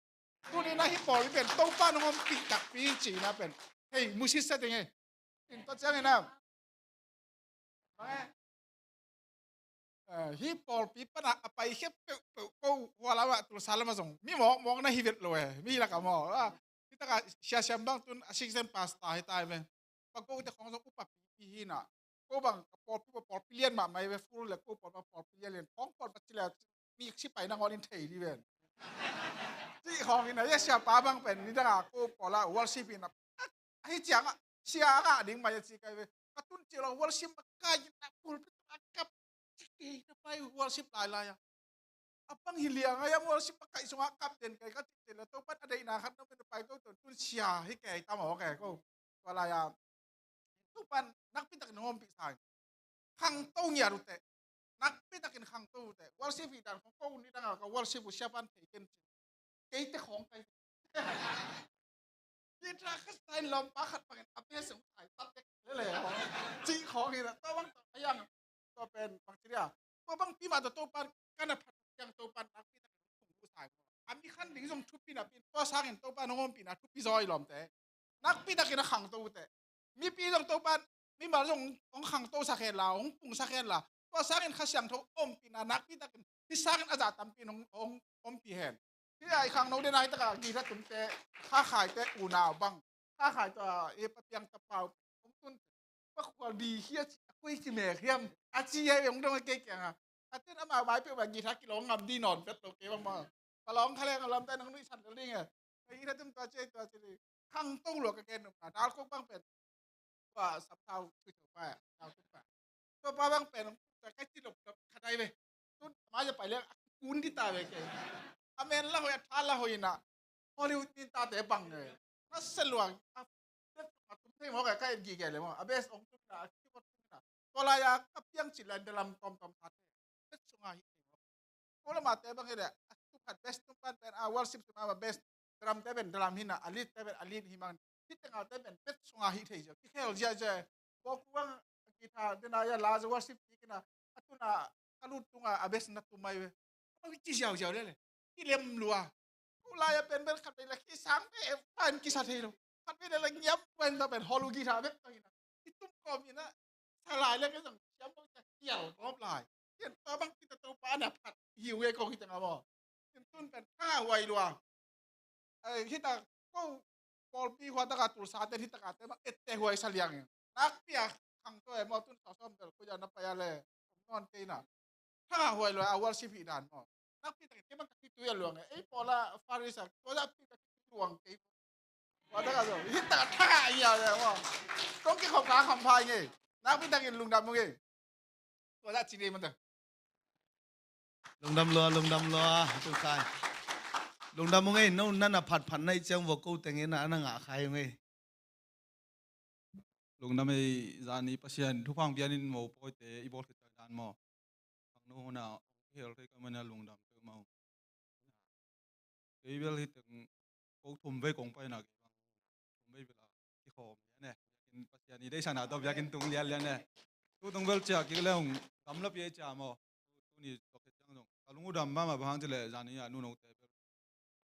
ตัวนี้นะฮิปอลเป็นโตปะหอมปีตักปีจีน่ะเป็นเฮ้ยมุชิเสต์ยังไงอินตัวเจ้าเนี่ยนะฮิปอลปีปะนะไปเข็บกูวาลาวะตุลซาลมาส่งมีมองนะฮิเวตเลยมีละกันมองที่ตะกะเชียร์บังตุนซิกเซนพาสตาให้ตายไปปะกูจะของส่งอุปปีฮีน่ะกูบังปอลพิเลียนมาไม่เวฟูเลยกูปอลพิเลียนของปอลปัจจุบันมีชิไปนั่งอลินเทย์ดีเวนที่ของนี่นะเชียร์ป้าบังเป็นนี่ตะกะกูปอลละวอลชิปินะไอ้จังอ่ะเชียร์อ่ะดิ้งมาจะสิกันเวกระตุ้นเจริญวอลชิปมาใกล้นักพูดกับที่ไปวอลชิปหลายอ่ะapa ang hilia nga yung worship pa kayo nga captain kay katin na to pat aday na kat na pinapay ko tun siya hikay tama okay ko wala ya to pan nakpitak ng umpi sa khang to niya rute nakpitakin khang to te worship itan kung ko ni nga ka worship siya pan taken kay te khong kay kita kastain lom pakat pangin apes ang tay tatek lele ji khong ni to bang ayang to pen bacteria to bang pima to pan kana yang topan nakpi tak tunggu sa ami kan ding song tupi na pin to sa akin topan ngom pin na tupi zoi lom te nakpi tak ina khang to te mi pi dong topan mi ma song ong khang to sa khen la ong pung sa khen la to sa akin khasyang to om pin na nakpi tak ti sa akin aja tam pin ong om pi hen ti ai khang no de nai ta ka gi ta tum te kha khai te u na bang kha khai to e pa piang ta pau ong tun pa ko di hia kui chi me khiam a chi ye ong dong ke kyangอาทิตย์น้ำมาไว้เพื่อแบบกีทักกิโลงำดีนอนเป็ดโตเก๋บ้างมาปลองทะเลกับลำแต่นังนุ่ยสันกันนี่ไงไอ้ที่ถ้าตึ้งตัวเจ๊ข้างตุ้งหลวกกันเกณฑ์หนุ่มดาวคุกบ้างเป็นว่าสับเท้าคือถูกไปดาวตุ้งไปตัวป้าบ้างเป็นแต่ใกล้ที่หลบกับขัดใจไปตุ้งมาจะไปเรื่องกุนที่ตาไปเก๋อเมนละหอยท่าละหอยน่ะฮอลลีวูดนี่ตาเตะบังเลยนั่นสลวงเด็กมาตุ้งที่หมอกใกล้กี่แก่เลยมั้งอเบสองตุ้งน่ะที่ว่าตุ้งน่ะตัวลายกับยังจิตแลนเดลัมตอมพัดsungai kalau mati bang ini tuhan best tuhan pen worship sama best dalam teben dalam hina alit teben alit himan kita ngal teben best sungai itu aja kita jaja bawa kita denaya laz worship kita atuna kalau tunga abes na tumai apa itu jauh deh kilem luar kulaya pen pen kata lagi sampai pan kisah itu kata lagi nyap pen tapi holu kita bet itu komina salah lagi sang siapa kial kau pelai yang tabang kita tahu pada pat hiwe kau kita ngamo yang tun pen wai luang kita kau polpi huata katul saat kita kata bang ette huai saliang nak pia kang tu mau tun sosom tel kau jangan payah le non kena huai luang awal si pidan mo nak pia kita bang kitu ya luang pola farisa kau dah pia luang kau huata katul kita iya le mo kau kau kang kampai ni nak pia kita lung dam ni kau dah ciri mana ลงดำลัวทุกท่าน lung đam ngay nâu nana phạt này chẳng vô câu tiếng na anh ngã khai ngay lung đam ấy zani pasien thu phang bianin mo poi te ibol kita dan mo ang no na hel kai kamana lung đam pe mau cái bel hit câu thum ve kong pai na ke bang thum ve bela ki khom ne in pasien ni dei sana to biakin tung lian lian ne tu tung bel cha ki leong kam lap ye cha mo tu ni to ke chang dong kalung udam ma bang chile zani ya nu no te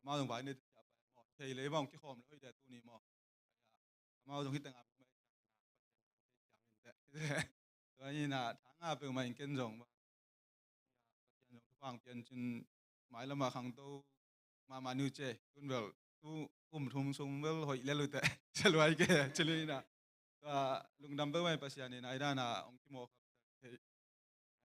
ma dong bai ne cha pa mo thei le bang ki khom le de tu ni mo ma dong hit tang tôi nhìn là tháng à từ mình kiên rộng kiên rộng hoàng kiên trên mãi là mà hàng tô mà nu chê tuân vào tu thum sung với hội lên lụt tệ chơi loại kia chơi lên nè và lùng đâm với mình bác này này là ông kim mộc thì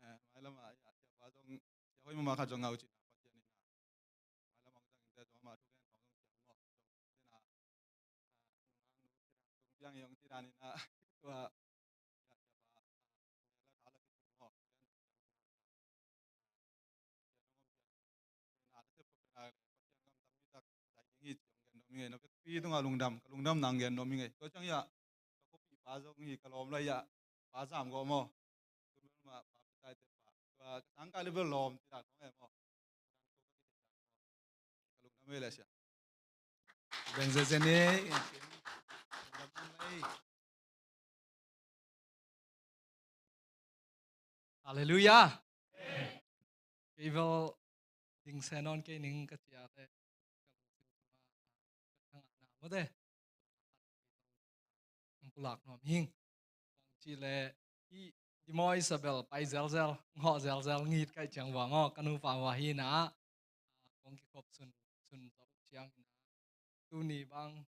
mãi là mà và trong hội mà khát trong ngầu chỉ bác này mãi là mong rằng để cho mà thu ghenของtrong mộc nên là yang yang tidak ni na tua nghe nó pi tung lung đam nàng gen nó nghe có chẳng ya có pi phá giống như cái lom lại ya phá giảm có mò mà phá tai te phá và tháng cái level lom thì đã có nghe mò cái lung đam là sao bên dưới này Hallelujah. Cái vô ding senon cái ning cái chia thế mà thế pulak nom hing chỉ là i di moi Isabel pai zel ngọ zel ngit cái chẳng vào ngọ kanu pa wa hi na kong ki khop sun to chiang tu ni bang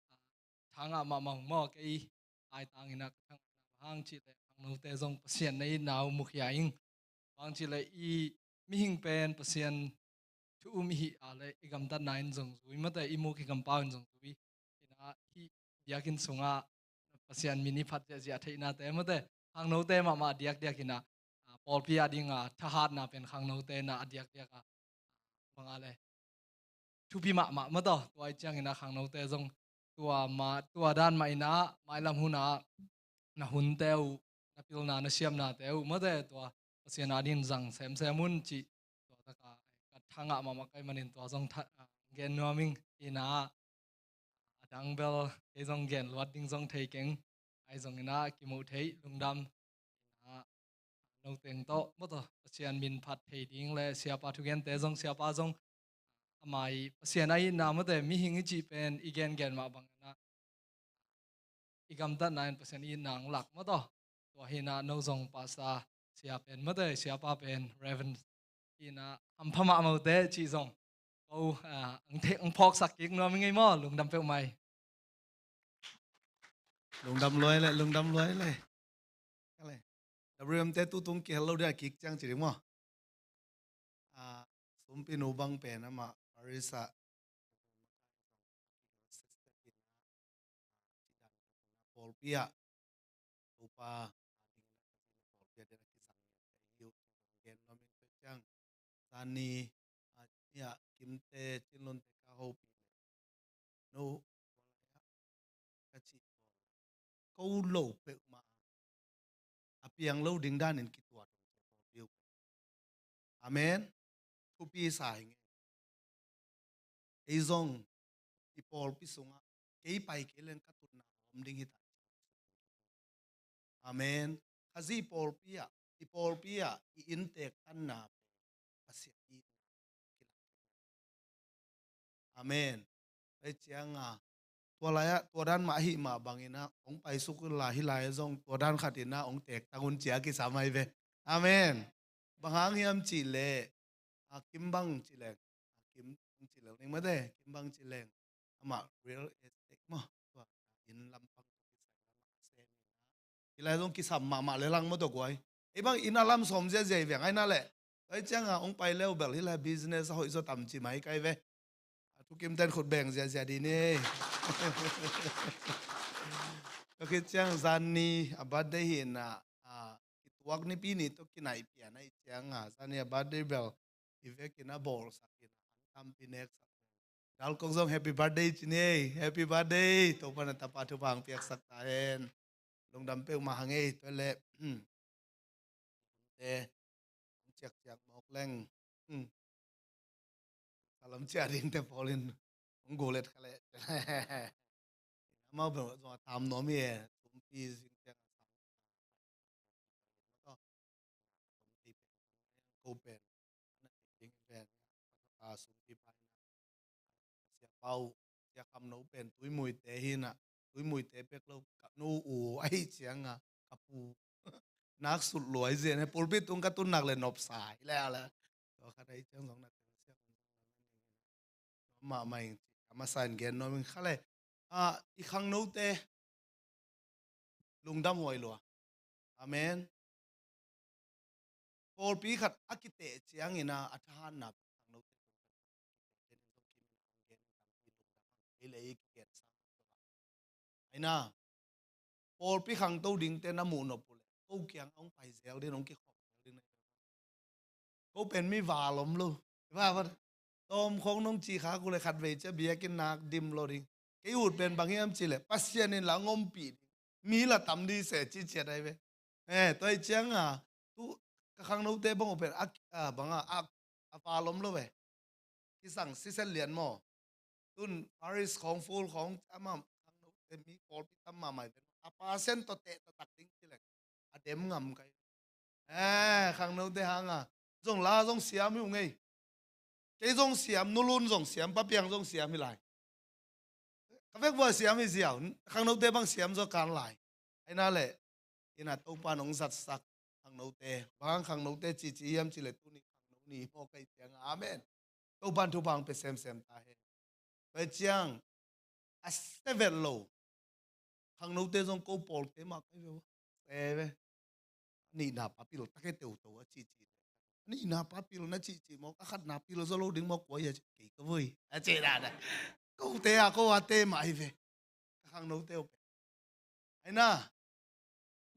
thang a ma mang mo cái ai tang ina thang hang chỉ là hang no te zong pasien nei nau mukh ya ing bang chỉ là i mi hing pen pasien thu mi hi ale igam ta nine zong zui ma te imu ki compound zong zui ina hi yakin sunga pasian mini phat ja ja theina te ma te hang no te ma diak ina pol pia dinga thahat na pen hang no te na diak ka bangale thu pi ma to toy chang ina hang no te zong tua dan ma ina mai lam huna na hun teu na pil na siam na teu ma te to pasian adin zang sem mun chi to ta ka thanga ma kai manin to zong gen noming ina adang bel ke zong gen lot ding zong thei keng ai zong ina ki mo thei lungdam ina no teng to mo to pasian min phat thei ding le sia pa thu gen te zong sia pa zong amai pasian ai na mo te mi hing chi pen igen gen ma bang na igam ta 9% in nang lak mo to hina no zong pa sa sia pen mo te sia pa pen reven ina phama mo te chi zong câu ang phok sak kik no mi ngai mo lung dam pe mai lung đam lối lại cái này WM te tu tung ki hello dia kik chang chỉ mo sum pi no bang pe na ma arisa pol pia upa pol pia dia ki sang yu gen no mi pe chang tani ya kim te chin lon te ka ho pi no ka chi câu lâu pe ma apiang lâu ding dan in ki tua pi amen thu pi sai ei zong pi pol pi sunga kei pai ke len ka tun na om ding hita amen khazi pol pia I in te kan na pasia I amen ai chianga tua laya tua dan ma hi ma bangina ong pai su ku la hi lai zong tua dan khatina ong tek tangun chia ki samai ve amen bangang hiam chi le kim bang chi le kim chi le ning ma de kim bang chi le ama real estate mo tua in lampang ki lai zong ki sam ma le lang mo to kwai e bang in alam som je je ve ngai na le ai changa ong pai leo bel hi la business hoi zo tam chi mai kai ve thu kim ten khut beng zia đi nè có khi chăng gian ni abad đây hiện tuak ni pi ni to kinai pia nai chang zani abad đây bel ive kina bol sakin tam pi next dal kong zong happy birthday chini happy birthday to pan ta pa thu bang piak sak ta hen long dam pe ma hange to le te chak chak mok leng salam chia ding te polin ong golet khale ma ba zo tam no mi tum pi jing te to ko pen ding pen a sum pi pa sia pau sia kam no pen tui mui te hin a tui mui te pek lo ka no u ai chiang a kapu nak sut loi je ne pulpi tung ka tun nak le nop sai le ala to ka dai chang song na sia ma mai ma san gen no min khale a I khang no te lung dam hoi lo amen pol pi khat akite chiang ina athan na khang no te le ki aina pol pi khang to ding te na mu no pule ko kyang ong pai zel din ong ki khop din ko pen mi va lom lu va va tom khong nong chi kha ku le khat ve che bia kin nak dim lo ding ke ut pen bang yam chi le pasien in la ngom pi mi la tam di se chi che dai ve toi chiang a tu ka khang no te bang pen a bang a pa lom lo ve ki sang si sen lian mo tun paris khong full khong ama khang no te mi pol pi tam ma mai a pa sen to te ta tak ding chi le a dem ngam kai khang no te hang a zong la zong siam yu ngei cái dòng xiêm nó luôn dòng xiêm bắt biang dòng xiêm lại các việc vừa xiêm thì dẻo khang nấu tê bằng xiêm do can lại hay na lệ cái nào tàu pa nông giặt sặc khang nấu tê bằng khang nấu tê chỉ em chỉ lệ tu ni khang nấu ni po cái tiếng amen tàu pan thu bằng pe xem ta hết vậy chiang a seven low khang nấu tê dòng câu pol tê mà cái việc tê ni na papil ta cái tiểu tàu chỉ ni na papil na chỉ mo akhat na pil zo lo ding mo ko ya ke ko vui a che da da ko te a ko a te mai ve khang no te ai na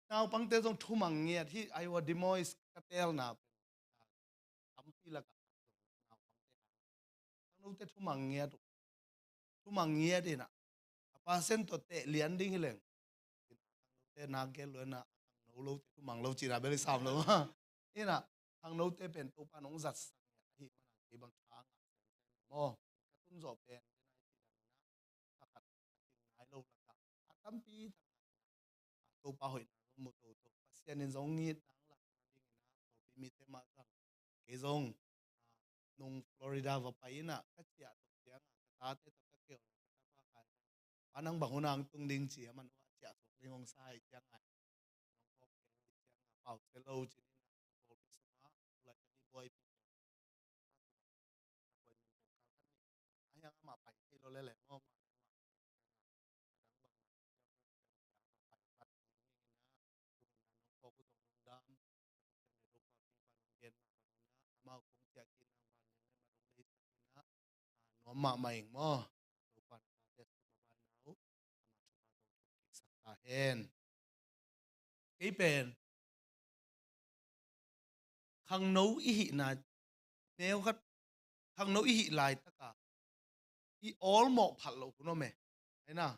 nào pang te jong thu mang nge thi ai wa demois ka tel na am pi la ka khang no te thu mang nge de na pa sen to te lian ding leng te na ke lo na no lo thu mang lo chi na be sam lo ina hàng nấu tê bền tàu pa nông giặt hi mà cái bằng tháng mò cái tuần gió bền cái này hai lâu là cả tám pi tàu pa hồi một tàu pasien nên giống như đáng là tàu pi mi thế mà rằng cái giống nông Florida và Pai na các chị tàu tiếng ta tê tàu các kiểu ta pa cái anh bằng hôn hàng tung đinh chỉ mà nó chị tàu đinh ông sai tiếng này bảo cái lâu chỉ boy ayang ma pai lo le le mo ma kung tia kin no ma mai mo pan te ma ban nau sa ta hen cái pen khang nấu ý na nếu khát khang nấu ý lại tất cả ý all mọ phật lộ của nó mẹ thấy nào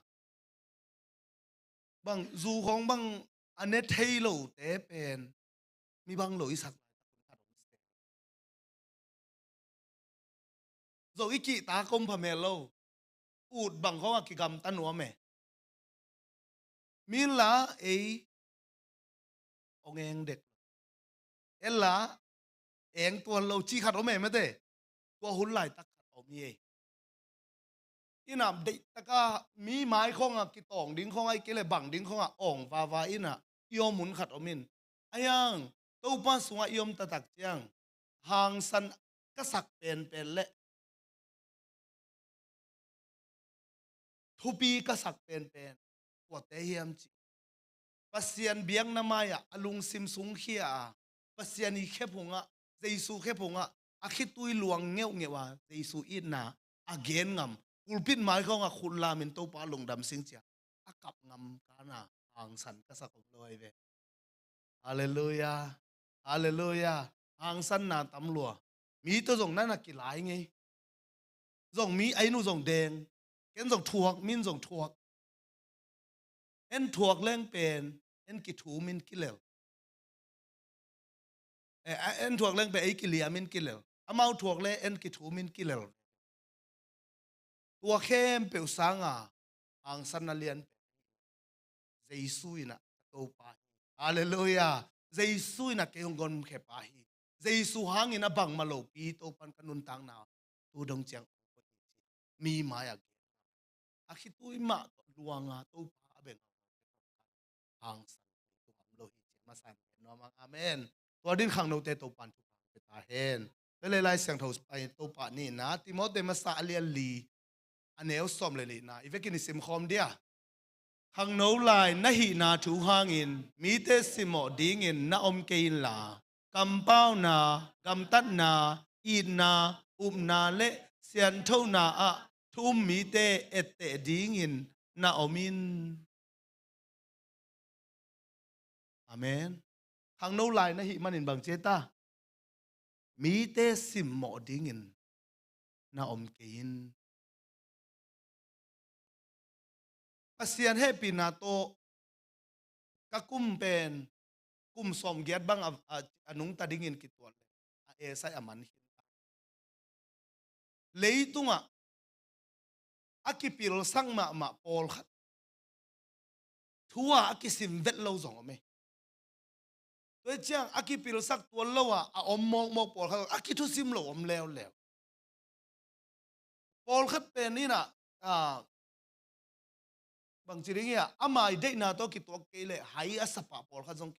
bằng dù không bằng anh ấy thấy lộ té pen mi bằng lỗi sạch rồi ý kỵ ta không phải mẹ lâu ụt bằng không kỵ cầm tan nữa mẹ mi là ấy ông em đẹp là em tuần lâu chi khát ốm mẹ thế tua hun lại tắc khát ốm gì inam đấy tắc mi mai không cái tòng đinh không ai cái là bằng đinh không ong và ina yom muốn khát ốm min ayang tàu pa sung yom ta tắc chiang hàng san cái sắc pen lệ thupi cái sắc pen của thế hiểm chi pasien biang namaya alung sim sung khia pasiani khepunga Jesu khepunga akhitui luang ngewa Jesu ina again ngam pulpit mai khong khun la min to pa lungdam sing cha akap ngam kana ang san ka sakom loi ve hallelujah hallelujah ang san na tam lua mi to jong na ki lai nge dòng mi ấy nu dòng đen cái dòng thuộc min dòng thuộc en thuộc lên pen en kỹ thủ min kỹ lều en thuộc lên pen ấy kỹ lia min kỹ lều amau thuộc lên en kỹ thủ min kỹ lều tua khem peu sanga ang sanalian Jesus na to pa hallelujah Jesus na kayong gon khe pa hi Jesus hangin na bang malo pi to pan kanun tang na tu dong chang mi maya akhi tu ma to luanga to pa ben hang san tu ham lo hi ma san no mang amen to din khang no te to pan tu pa ta hen le lai sang thos pai to pa ni na Timote ma sa alian li anel som le li na ivekin sim khom dia hằng nấu lại na hi na chú hang in mi te simo ding in na om ke in la cầm bao na cầm tắt na in na na le xian thâu na a thum mi te et te ding in na om in amen hằng nấu lại na hi man in bằng chế ta mi te simo ding in na om ke in Pasian happy na to kakum pen kum som giat bang anung tadingin kitwal sai aman hin leitunga akipil sang ma pol khat thua akisim vet lo zong me to chang akipil sak to lowa a om mok pol khat akitu sim lo om leo pol khat pen ni na bằng chỉ đấy à amai đây na to kí to cái lệ hay asapa pol khát giống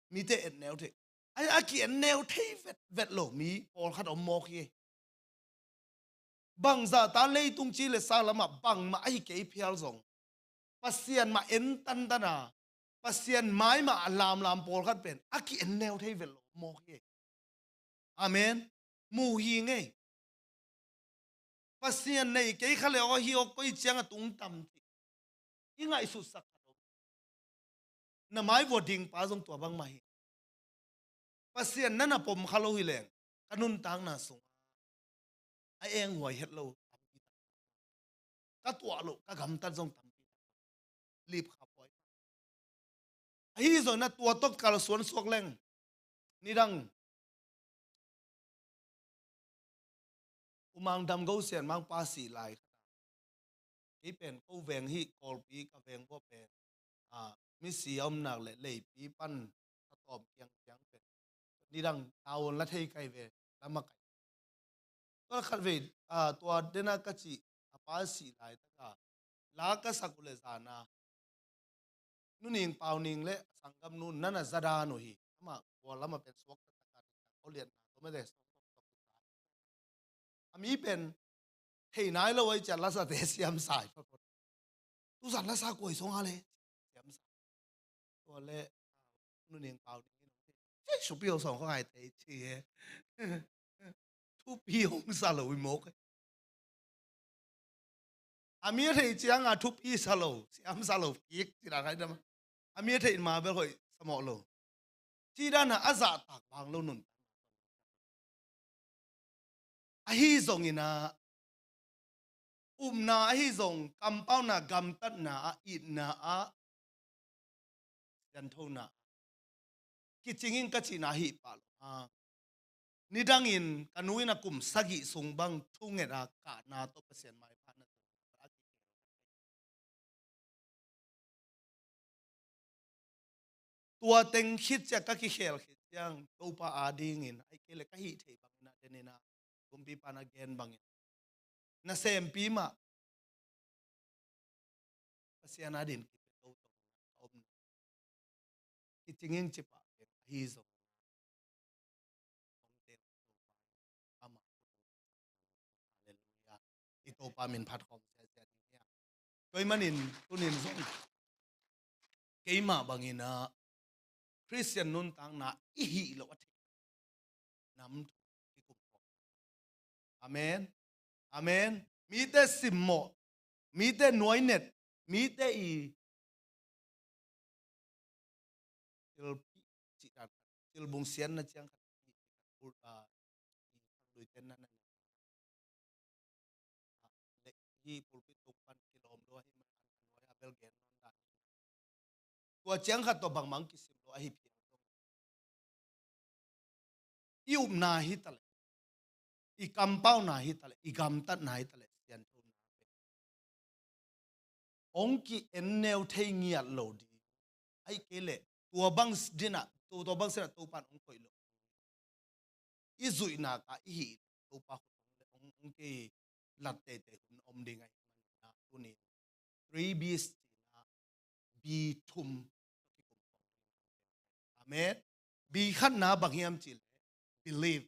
mi te et neo thế ai aki et neo thế vet lo mi pol khát om mok ye bằng za ta lei tung chi le sa lama bằng ma ai cái phial giống pasian ma en tan na pasian mai ma lam pol khát pen aki et neo thế vet lo mok ye amen mu hi nghe pasian này cái khale o hi o koi chang a tung tam ti ingai su sak na mai voting pa jong to bang mai pasian nana pom khalo hi leng kanun tang na sung ai eng hoi het lo ka tua lo ka gam ta jong tam ti lip kha poi hi zo na tua tot kal suan sok leng ni dang umang dam go sian mang pa si lai cái pen câu vàng hi call pi ka vàng bo pen mi si om nak le pi pan tom kyang kyang pen ni dang tao la thei kai ve lama kai to khat ve to dena ka chi pa si lai ta ka la ka sakule zana nu ning pau ning le sangam nu nana zada no hi ama ko lama pen swak ta ka ko lian to me de ami pen hey nai lo ai cha la sa te siam sai tu san la sa koi song ha le siam sa to le nu ning pau ni che su pi song ko ai te chi he tu pi hong sa lo wi mo ke ami thei chiang a tu pi sa lo siam sa lo ki ti da kai da ma ami thei ma be hoi sa mo lo chi da na aza tak bang lo nun a hi zong ina na hi zong kampau na gam tat na it na a yan tho na ki chingin ka chi na hi pa lo ni dangin kanui na kum sagi sung bang thungera ka na to pasien mai pa na tua teng khit cha ka ki khel khit yang to pa ading in ai ke le ka hi thei bang na te na kum pi pa na gen bang na sem pi ma pasian adin ki to om ki tingin chi pa hi zo ama hallelujah ito pa min phat khom se se ni toy manin tunin zo keima bangina Christian nun tang na i hi lo at nam ki kum amen amen mi te simmo mi te noinet mi te i til bung sian na chang lui ten na hi pulpit tuk pan kilom lo hi man an noi abel gen non da tua chiang khat to bang mang kisim lo hi pi ium na hi tal i kampau na hi tal i gam tat na hi tal sian thu na ong ki enneu thei ngiat lo di ai kele tua bang dina tua bang sena to pan ong khoi lo i zui na ka i hi to pa ong ke lat te te hun om ding ai na tu ni 3Bs na bi thum amen bi khat na bang hiam chil believe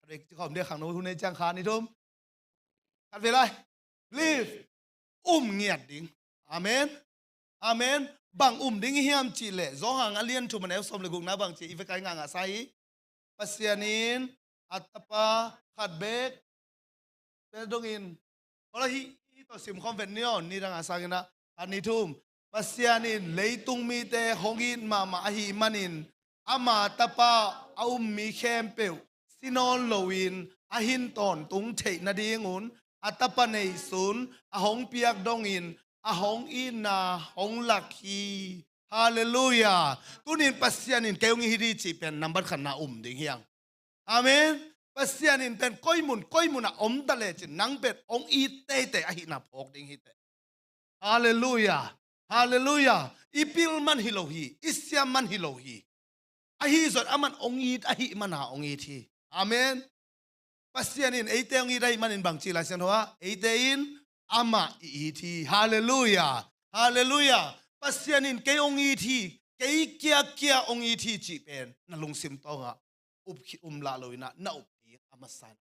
rek khom de khang no hun nei chang kha ni thum khat ve lai believe nghiat ding amen amen bang ding hiam chi le zo hang alien thu manel som le guk na bang chi ife kai nga nga sai pasianin atapa khat bek te dongin ola hi to sim khom ven nion ni ranga sangina ani thum pasianin leitung mi te hongin ma hi manin ama tapa mi khem pe sinon lowin ahin ton tung thei na dingun atapa nei sun ahong piak dongin ahong ina hong lakhi hallelujah tunin pasianin keung hi chi pen number khan na ding hiang amen pasianin pen koimun a dale chin nang bet ong i te a hi na phok ding hi te hallelujah hallelujah ipil man hilohi isyam man hilohi a hi zot aman ong i a hi man ha ong i thi amen pasianin eite ong i dai manin bang chi la sen hoa eite in ama i thi hallelujah hallelujah pasianin ke ong i thi ke kia ong i thi chi pen na lung sim to nga la loina na up ti amasan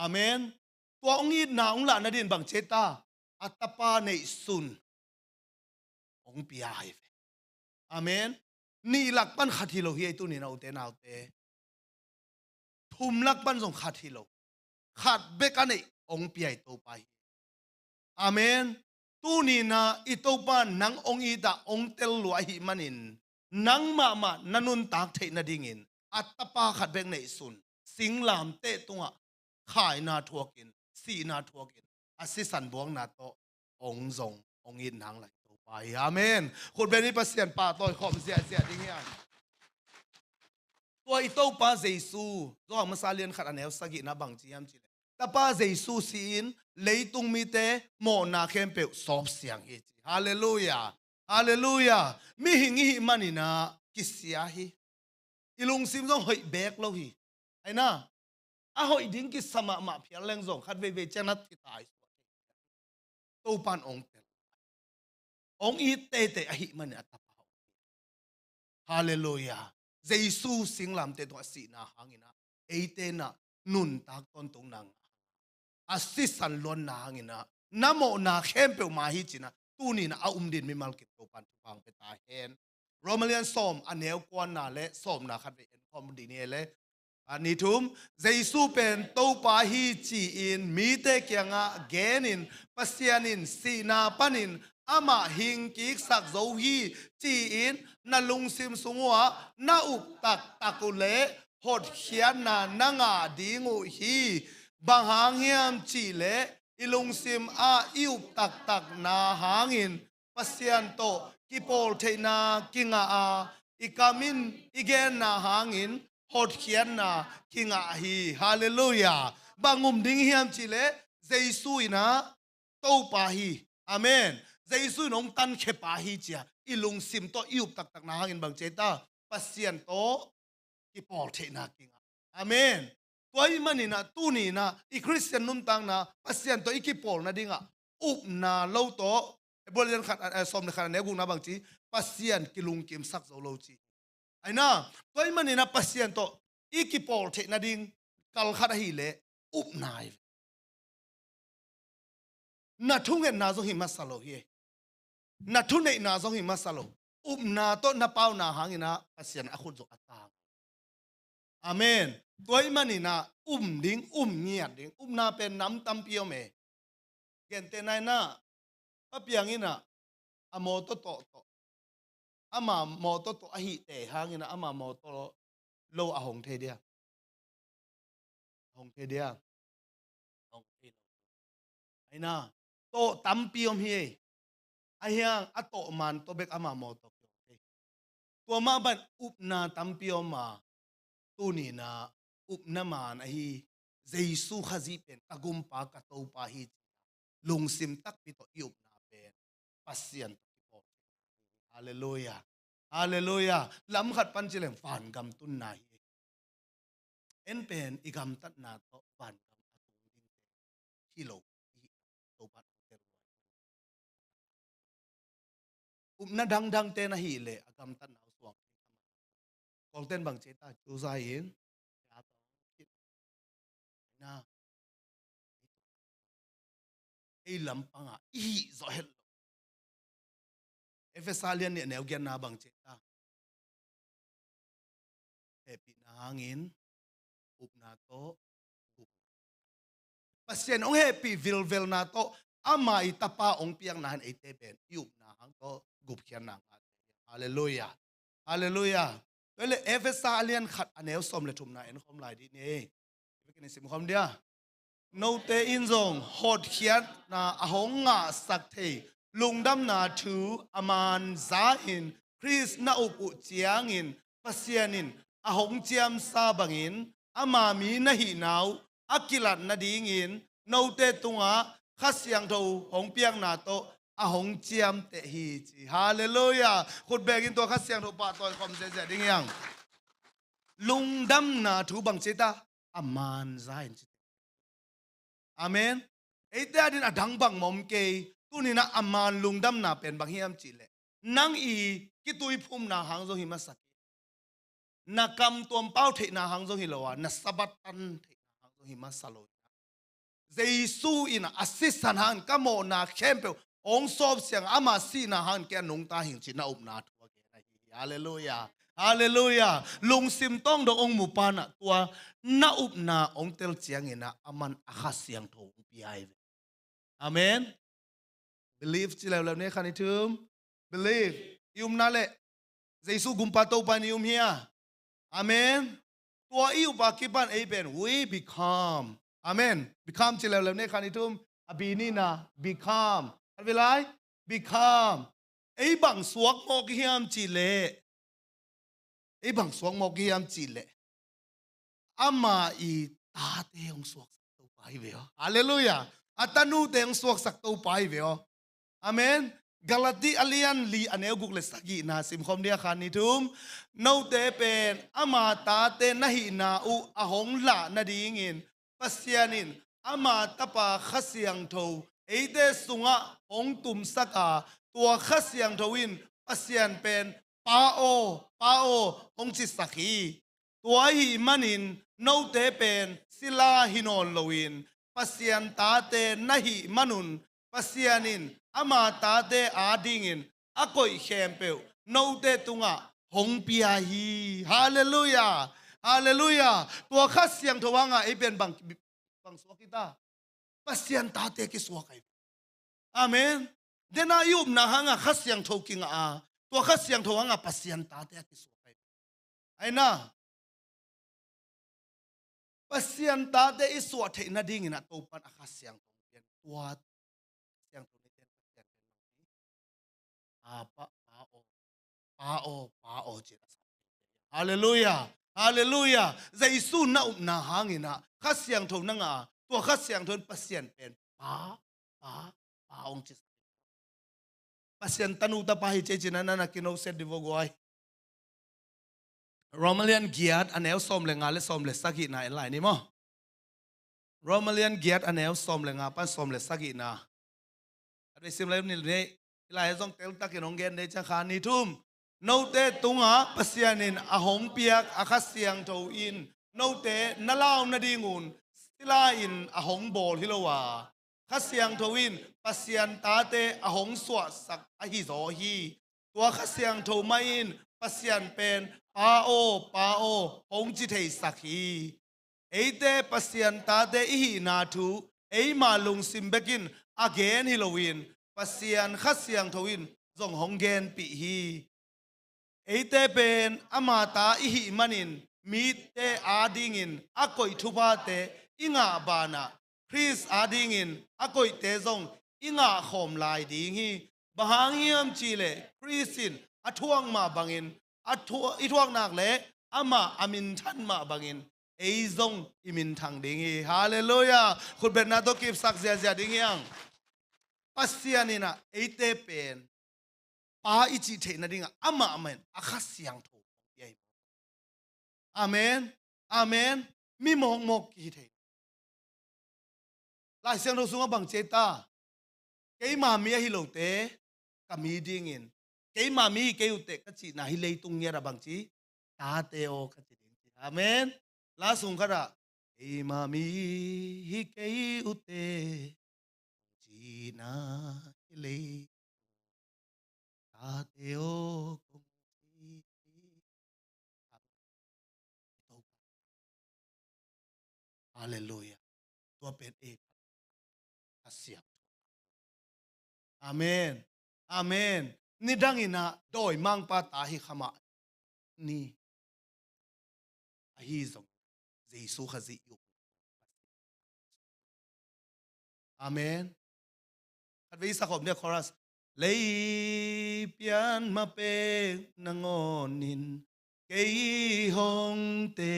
amen tua ong i na ong la na din bang cheta atapa nei sun ong pia hai amen ni lak pan khathilo hi tu ni naute thum lak pan jong khathilo khat bekane ong piai to pai amen tu ni na itopa nang ong i da ong tel lo hi manin nang ma nanun tak thei na dingin atapa khat bek nei sun singlam te tunga khai na thuakin si na thuakin asisan buang na to ong zong ong in nang lai to pai amen khut beni pasien pa toy khom sia ding yan tua ito pa jesu zo ma salien khat anel sagi na bang chiam chi ta pa jesu sin leitung mi te mo na khem pe sop siang hi hallelujah hallelujah mi hingi hi manina kisia hi ilung sim jong hoi bek lo hi aina a hoi ding ki sama ma phial leng jong khat ve chanat ki tai to pan ong i te a hi man atapa hallelujah jesu singlam te to si na hangina eite na nun tak ton tung nang asisan lon na hangina namo na khempe ma hi china tuni na din mi mal ki to pan pang pe ta hen romalian som aneu kwan na le som na khat en kom di ne le ani thum jesu pen to pa hi chi in mi te kyanga genin pasianin si na panin ama hing ki sak zo hi chi in na lung sim sungwa na up tak takule hot khian na nanga dingu hi bang hang hiam chi le ilung sim a iup tak na hangin pasian to kipol theina kinga a ikamin igen na hangin hot khian na kinga hi hallelujah bangum ding hiam chi le jesu ina to pa hi amen jesu nong tan khe pa hi chia ilung sim to iup tak na hangin bang cheta pasian to kipol theina kinga amen toy manina tuni na i christian num tang na pasian to ikipol na dinga up na lo to bolian khat som na khat ne gu na bang chi pasian kilung kim sak zo lo chi aina toy manina pasian to ikipol the na ding kal khat hi le up nai na thungen na zo hi masalo hi na thune na zo hi masalo up na to na pau na hangina pasian a khut zo atang amen toy manina ding ngiat ding na pen nam tam pio me gen te nai na papiang ina amo to ama mo to a hi te hangina ama mo to lo a hong the dia hong the ai na to tampiom hi ahyang ato man to bek ama mo to tua ma ban up na tampiom ma tu ni na up na man ahi Jesu khazi pen tagumpa ka to pa hi lungsim tak pi to yup na pen pasien to hallelujah hallelujah lam khat pan chilem fan gam tun na hi en pen igam tat na to fan gam atung ding kilo to pat na dang dang te na hi le agam tat na suang kol ten bang cheta chu za in ya to na ei lam panga i zo hel efesalian ne neu gen na bang cheta happy na hangin up na to pasien ong happy vil na to amai tapa ong piang na han ete pen yup na hang to gup khian na hallelujah hallelujah wele efesalian khat aneu som le thum na en khom lai di ne bekin sim khom dia no te in zong hot khiat na ahong nga sak thei lungdam na thu aman za in Chris na upu chiang in pasianin ahong chiam sa bangin ama mi na hi nau akilat na ding in no te tunga khasyang tho hong piang na to ahong chiam te hi chi hallelujah khut begin to khasyang tho pa toy khom se ding yang lungdam na thu bang cheta aman zain amen ete adin adang bang mom ke tunina aman lungdam na pen bang hiam chi le nang i kitui phum na hang zo hi masak na kam tom pau the na hang zo hi lowa na sabat tan the na hang zo hi masalo Jesu in assistant han kamo na kempe ong sob siang ama si na han ke nong ta hin chi na up na thua ke na hallelujah hallelujah lung sim tong do ong mu pa na tua na up na ong tel chiang ina aman akhas siang tho pi ai amen believe chi la ne khani thum believe yum na le Jesu gumpa to pa ni yum hia amen tua iu ba ki ban ai ben we become amen become chi la ne khani thum abini na become alvilai become ai bang suak mo ki hiam chi le ai bang suak mo ki hiam chi le ama i ta te ong suak to pai ve hallelujah atanu te ong suak sak to pai ve amen galati alian li aneu guk le sagi na sim khom dia khan ni thum no te pen ama ta te na hi na u ahong la na ding in pasianin ama tapa khasiang tho eite sunga ong tum saka tua khasiang thowin pasian pen pao ong chi sakhi tua hi manin no te pen sila hinon loin pasian ta te nahi manun pasianin ama ta te adingin akoi khempeu no te tunga hong pia hi hallelujah hallelujah tua khasiang thowanga e pen bang swakita pasian ta te ki swakai amen dena yub na hanga khasyang thoking a to khasyang thowanga pasian ta te ki swakai aina pasian ta te iswa the na ding ina to pan khasyang thong tua syang to ten pasian apa pao chi hallelujah hallelujah Jesu na hangina khasyang thong nanga tua khasyang thon pasian pen pa ong chi pasian tanu ta pa hi che china na kino set divogoi Romalian giat anel som le nga le som le sagi na elai ni mo Romalian giat anel som le nga pan som le sagi na ade sim le ni le ilai zong tel ta kinong gen de cha khan ni thum no te tunga pasianin ahong piak akhasyang tho in no te nalaw na dingun sila in ahong bol hilowa khasyang thowin pasian ta te ahong swa sak a hi zo hi tua khasyang tho main pasian pen pao hong chi thei sakhi eite pasian ta te hi na thu ei ma lung sim bekin again Halloween pasian khasyang thowin zong hong gen pi hi eite pen amata hi manin mi te adingin akoi thuba te inga bana Chris adingin akoi tezong inga khom lai ding hi bahangiam chile Chrisin athuang ma bangin ithuang nak le ama amin than ma bangin eizong imin thang ding hi hallelujah khut bet na to kip sak zia ding yang pasianina eite pen pa ichi the na dinga ama amen akhasiang tho ye amen amen mi mong mok ki the lai siang tho sunga bang cheta cái mà mi hi lo te ka mi ding in cái mà mi cái u te ka chi na hi lei tung nya ra bang chi ta te o ka chi ding amen la sung ka ra cái mà mi hi cái u te chi na hi lei ta te o kong chi hallelujah tua pen e asia amen amen ni dangina doi mang pa ta hi khama ni a hi zong jesu khazi yu amen at ve sa khom ne chorus lei pian ma pe nangonin kei hong te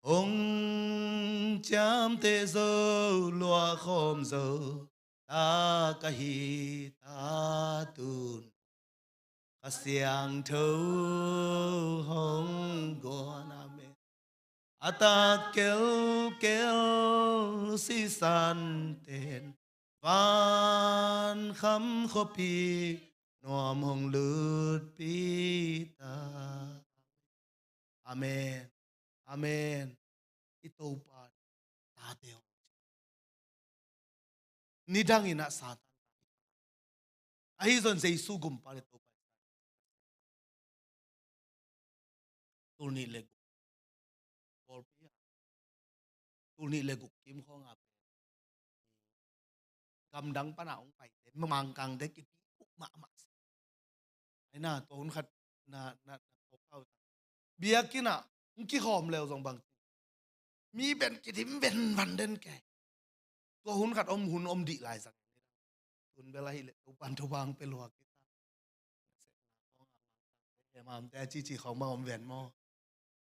ông chám te zo loa khom zo ta ka hi ta tun ka siang thâu hong gon amen ata kel kel si san ten van kham kho pi nom hong lut pi ta amen amen ito pa tateo nidang ina satan ahizon jesu gum pare to pa tulni lego polpia tulni lego kim khong ap gam dang pa na ong pai te mang kang de ki ma ma ai na to hun khat na to kau biakina ki khom leo jong bang mi ben ki dim ben van den ke to hun khat hun om di lai sang tun bela hi le to pan to bang pe lo ki ta mam te chi khong ma om ven mo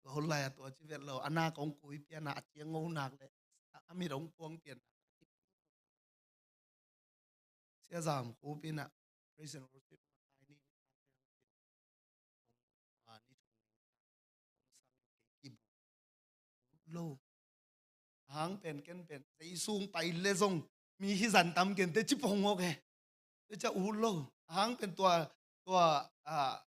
to hun lai to chi vet lo ana kong kui pia na chiang ngô nak le ami rong puang pian sia zam ko pina praise and worship ai ni ni lo hang pen ken pen dei sung pai le zong mi hi zan tam ken te chi pong o ke te cha u lo hang pen tua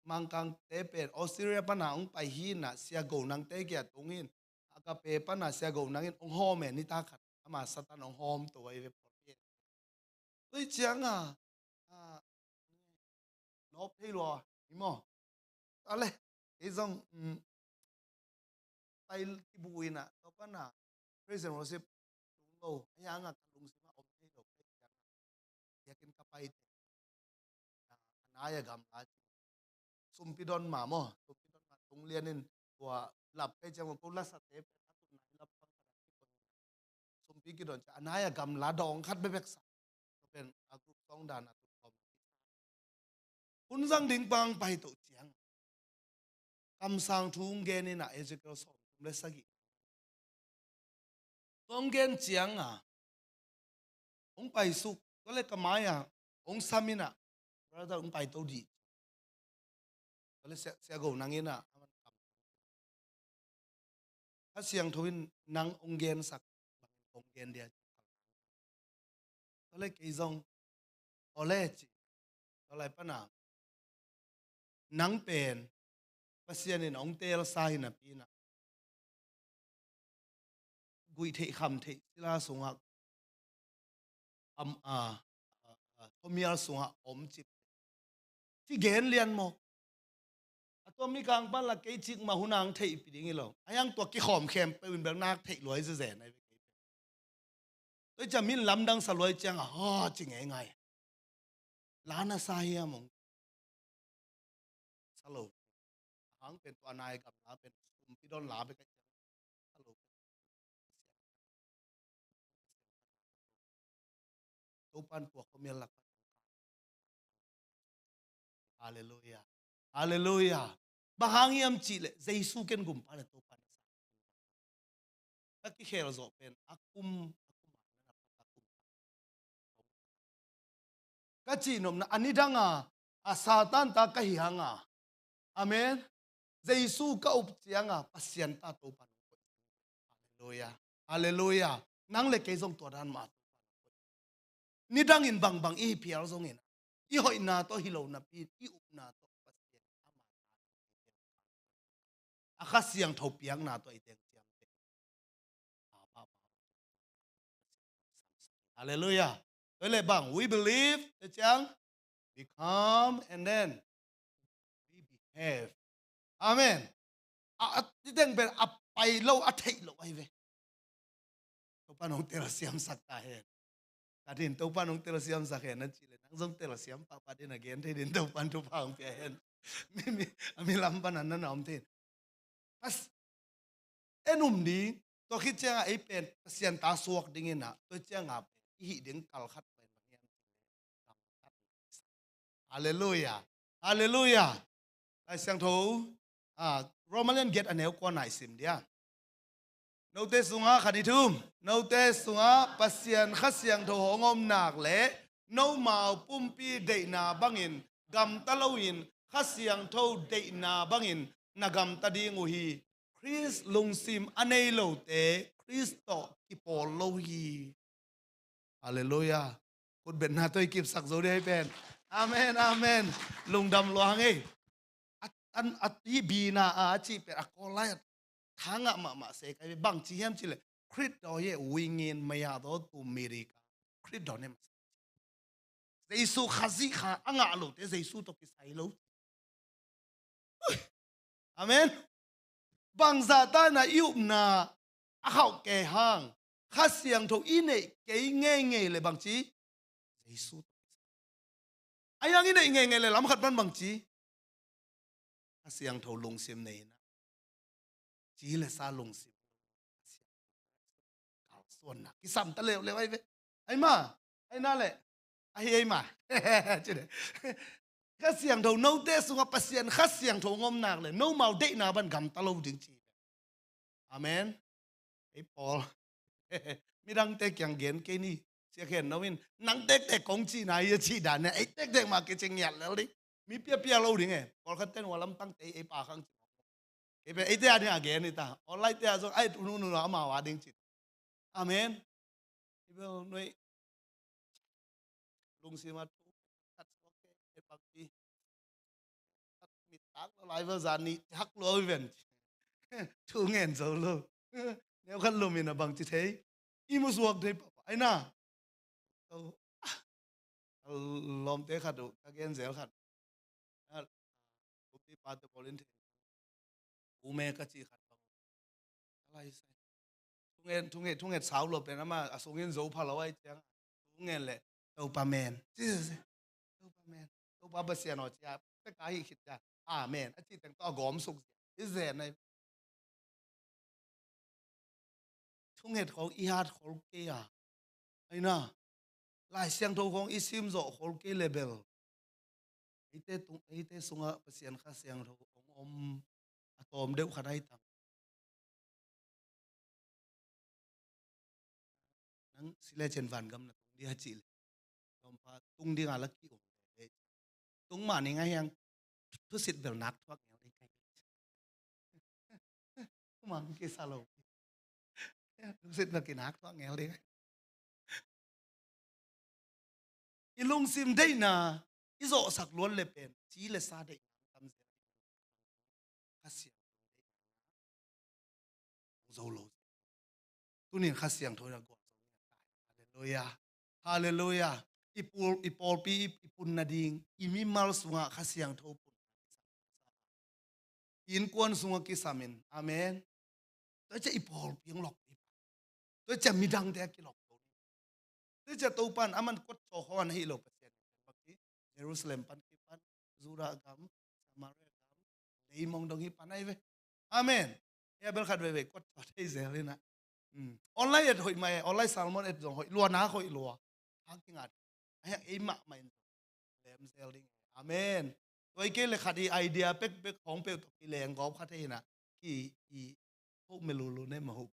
mang kang te pen Australia pa na ong pai hi na sia go nang te kya tungin aka pe pa na sia go nang in ong hom ni ta khat ama satan ong hom to ai ve por pe oi chiang no pe lo ni mo ale e zong pai ki buina to pa na praise and worship lo yang a lung sima om te lo pe yakin kapai anaya gam la sum pidon ma mo sum pidon ma tung lianin tua lap pe jang ko la sa te pe tu nai lap pang sum pi ki don cha anaya gam la dong khat be bek sa pen a group song dan a tu kom un jang ding pang pai to chiang kam sang thung ge ni na ezekiel som le sagi tong gen chiang ong pai su ko le kamaya ong samina brother ong pai to di ko le se go nangina a siang thuin nang ong gen sak ong gen dia ko le ke zong ole chi ko lai pa na nang pen pasian in ong tel sai na pi na gui the kham the sila sunga thomial sunga om chip ti gen lian mo atomi kang ban la ke chik ma hunang thei pi ding lo ayang to ki khom khem pe win bang nak thei loi ze zen ai tôi chả min lam dang sa loi chang ha chi ngai ngai la na sa ya mong salo hang pen to naiกับla pen pi don la be ka salo to pan tua komel lak hallelujah hallelujah bahangiam chi le Jesu ken gum pa le to pan ta ki khel zo pen akum ka chi nom na anidanga a satan ta ka hi hanga amen Jesu ka up chianga pasien ta to pan hallelujah hallelujah nang le ke zong to dan ma ni dang in bang bang i pial zong in i hoi na to hilo na pi i up na to pasien ama akhasiang tho piang na to iteng chiam te hallelujah le bang we believe the chang become and then we behave amen a ti teng ben a pai lo a thei lo ai ve to panong tel siam sak ta hen ta din to panong tel siam sak hen na chi le nang zong tel siam pa pa din again thei din to pan to phang pe hen mi lam pan an na om the as enum di to khit chang ai pen sian ta suak ding ina to chang a hi ding kal khat pen hian hallelujah hallelujah ai sang tho Romanian get aneu ko nai sim dia note sunga khanithum note sunga pasien khasiang tho hongom nak le no mau pumpi de na bangin gam talowin khasiang tho de na bangin nagam tading uhi Chris lungsim anei lo te Kristo kipol lo hi hallelujah kut ben na toi kip sak zo de pen amen amen lungdam lo hange an ati bina a chi pe akolai thanga ma se kai bang chi hem chi le Chris do ye wingin maya do tu America Chris do ne Jesu khazi kha anga lo te Jesu to ki sai lo amen bang za ta na yu na a hau ke hang kha siang tho i nei ke nge le bang chi Jesu ayang i nei nge le lam khat ban bang chi kha siang tho lung sim nei na chi le sa lung sim kal suan na ki sam ta le ai ve ai ma ai na le ai ma chứ đấy khát xiang thầu nâu tê sung áp pasien khát xiang thầu ngom nạc le nâu màu đệ na ban gam ta lâu tiếng chỉ amen ấy Paul mi đăng tê kyang gen cái ni sẽ khen nó min nắng tê tê công chi này chi đàn này ấy tê tê mà cái chừng nhạt lâu đi mi pia pia lâu đi nghe Paul khát tên hoa lâm tăng tê ấy pa khang cái về ấy tê anh again đi ta online tê rồi ai nu nu nó mà hoa tiếng chỉ amen bây giờ nói lung xì mà Pagti at mitak lo live zani hak lo event thu ngen zo lo nếu khăn lo mình bằng chi thế imu suak thế ai na lom te khát được again zel khát cũng đi pa te polin thế ume ka chi khát bằng lai sai thu ngen sao lo pe na ma asungin zo pha lo ai chang thu ngen le dopamine dopamine to ba ba sia no cha pe ka hi khit cha amen a chi tang to gom suk Israel này thung het khol i hat khol ke ya ai na lai siang tho khong i sim zo khol ke level ite sunga pasien kha siang tho om atom deu khadai tang nang sile chen van gam na tung dia chi tom pa tung đi ngala ki tung mà ni ngay yang thu sit bel nát thoát nghèo đi tung mà cái sao lâu thu sit bel cái nát thoát nghèo đi ilung sim đây na izo sak luan le pen chỉ le sa đây tâm se khasiang zo lo tu nin khasiang thôi là gọi hallelujah hallelujah ipol pi ipun nading imi mal sunga khasiang tho pun in kon sunga ki samin amen to cha ipol piang lok to cha midang te ki lok to cha to pan aman kot cho hon hi lo pasien bakti Jerusalem pan ki pan Zura gam Samaria gam nei mong dong hi pan ai ve amen ya bel khat ve kot cho thei zel na online et hoi mai online salmon et jong hoi lua na hoi lua hang ki ngat ayang ima main lem selling amenตัวเกลขัดไอเดียเป็กเป็กของเปิลตกแรงกอบขัดให้นะกี่พวกเมลูลูเนี่ยมาหุบ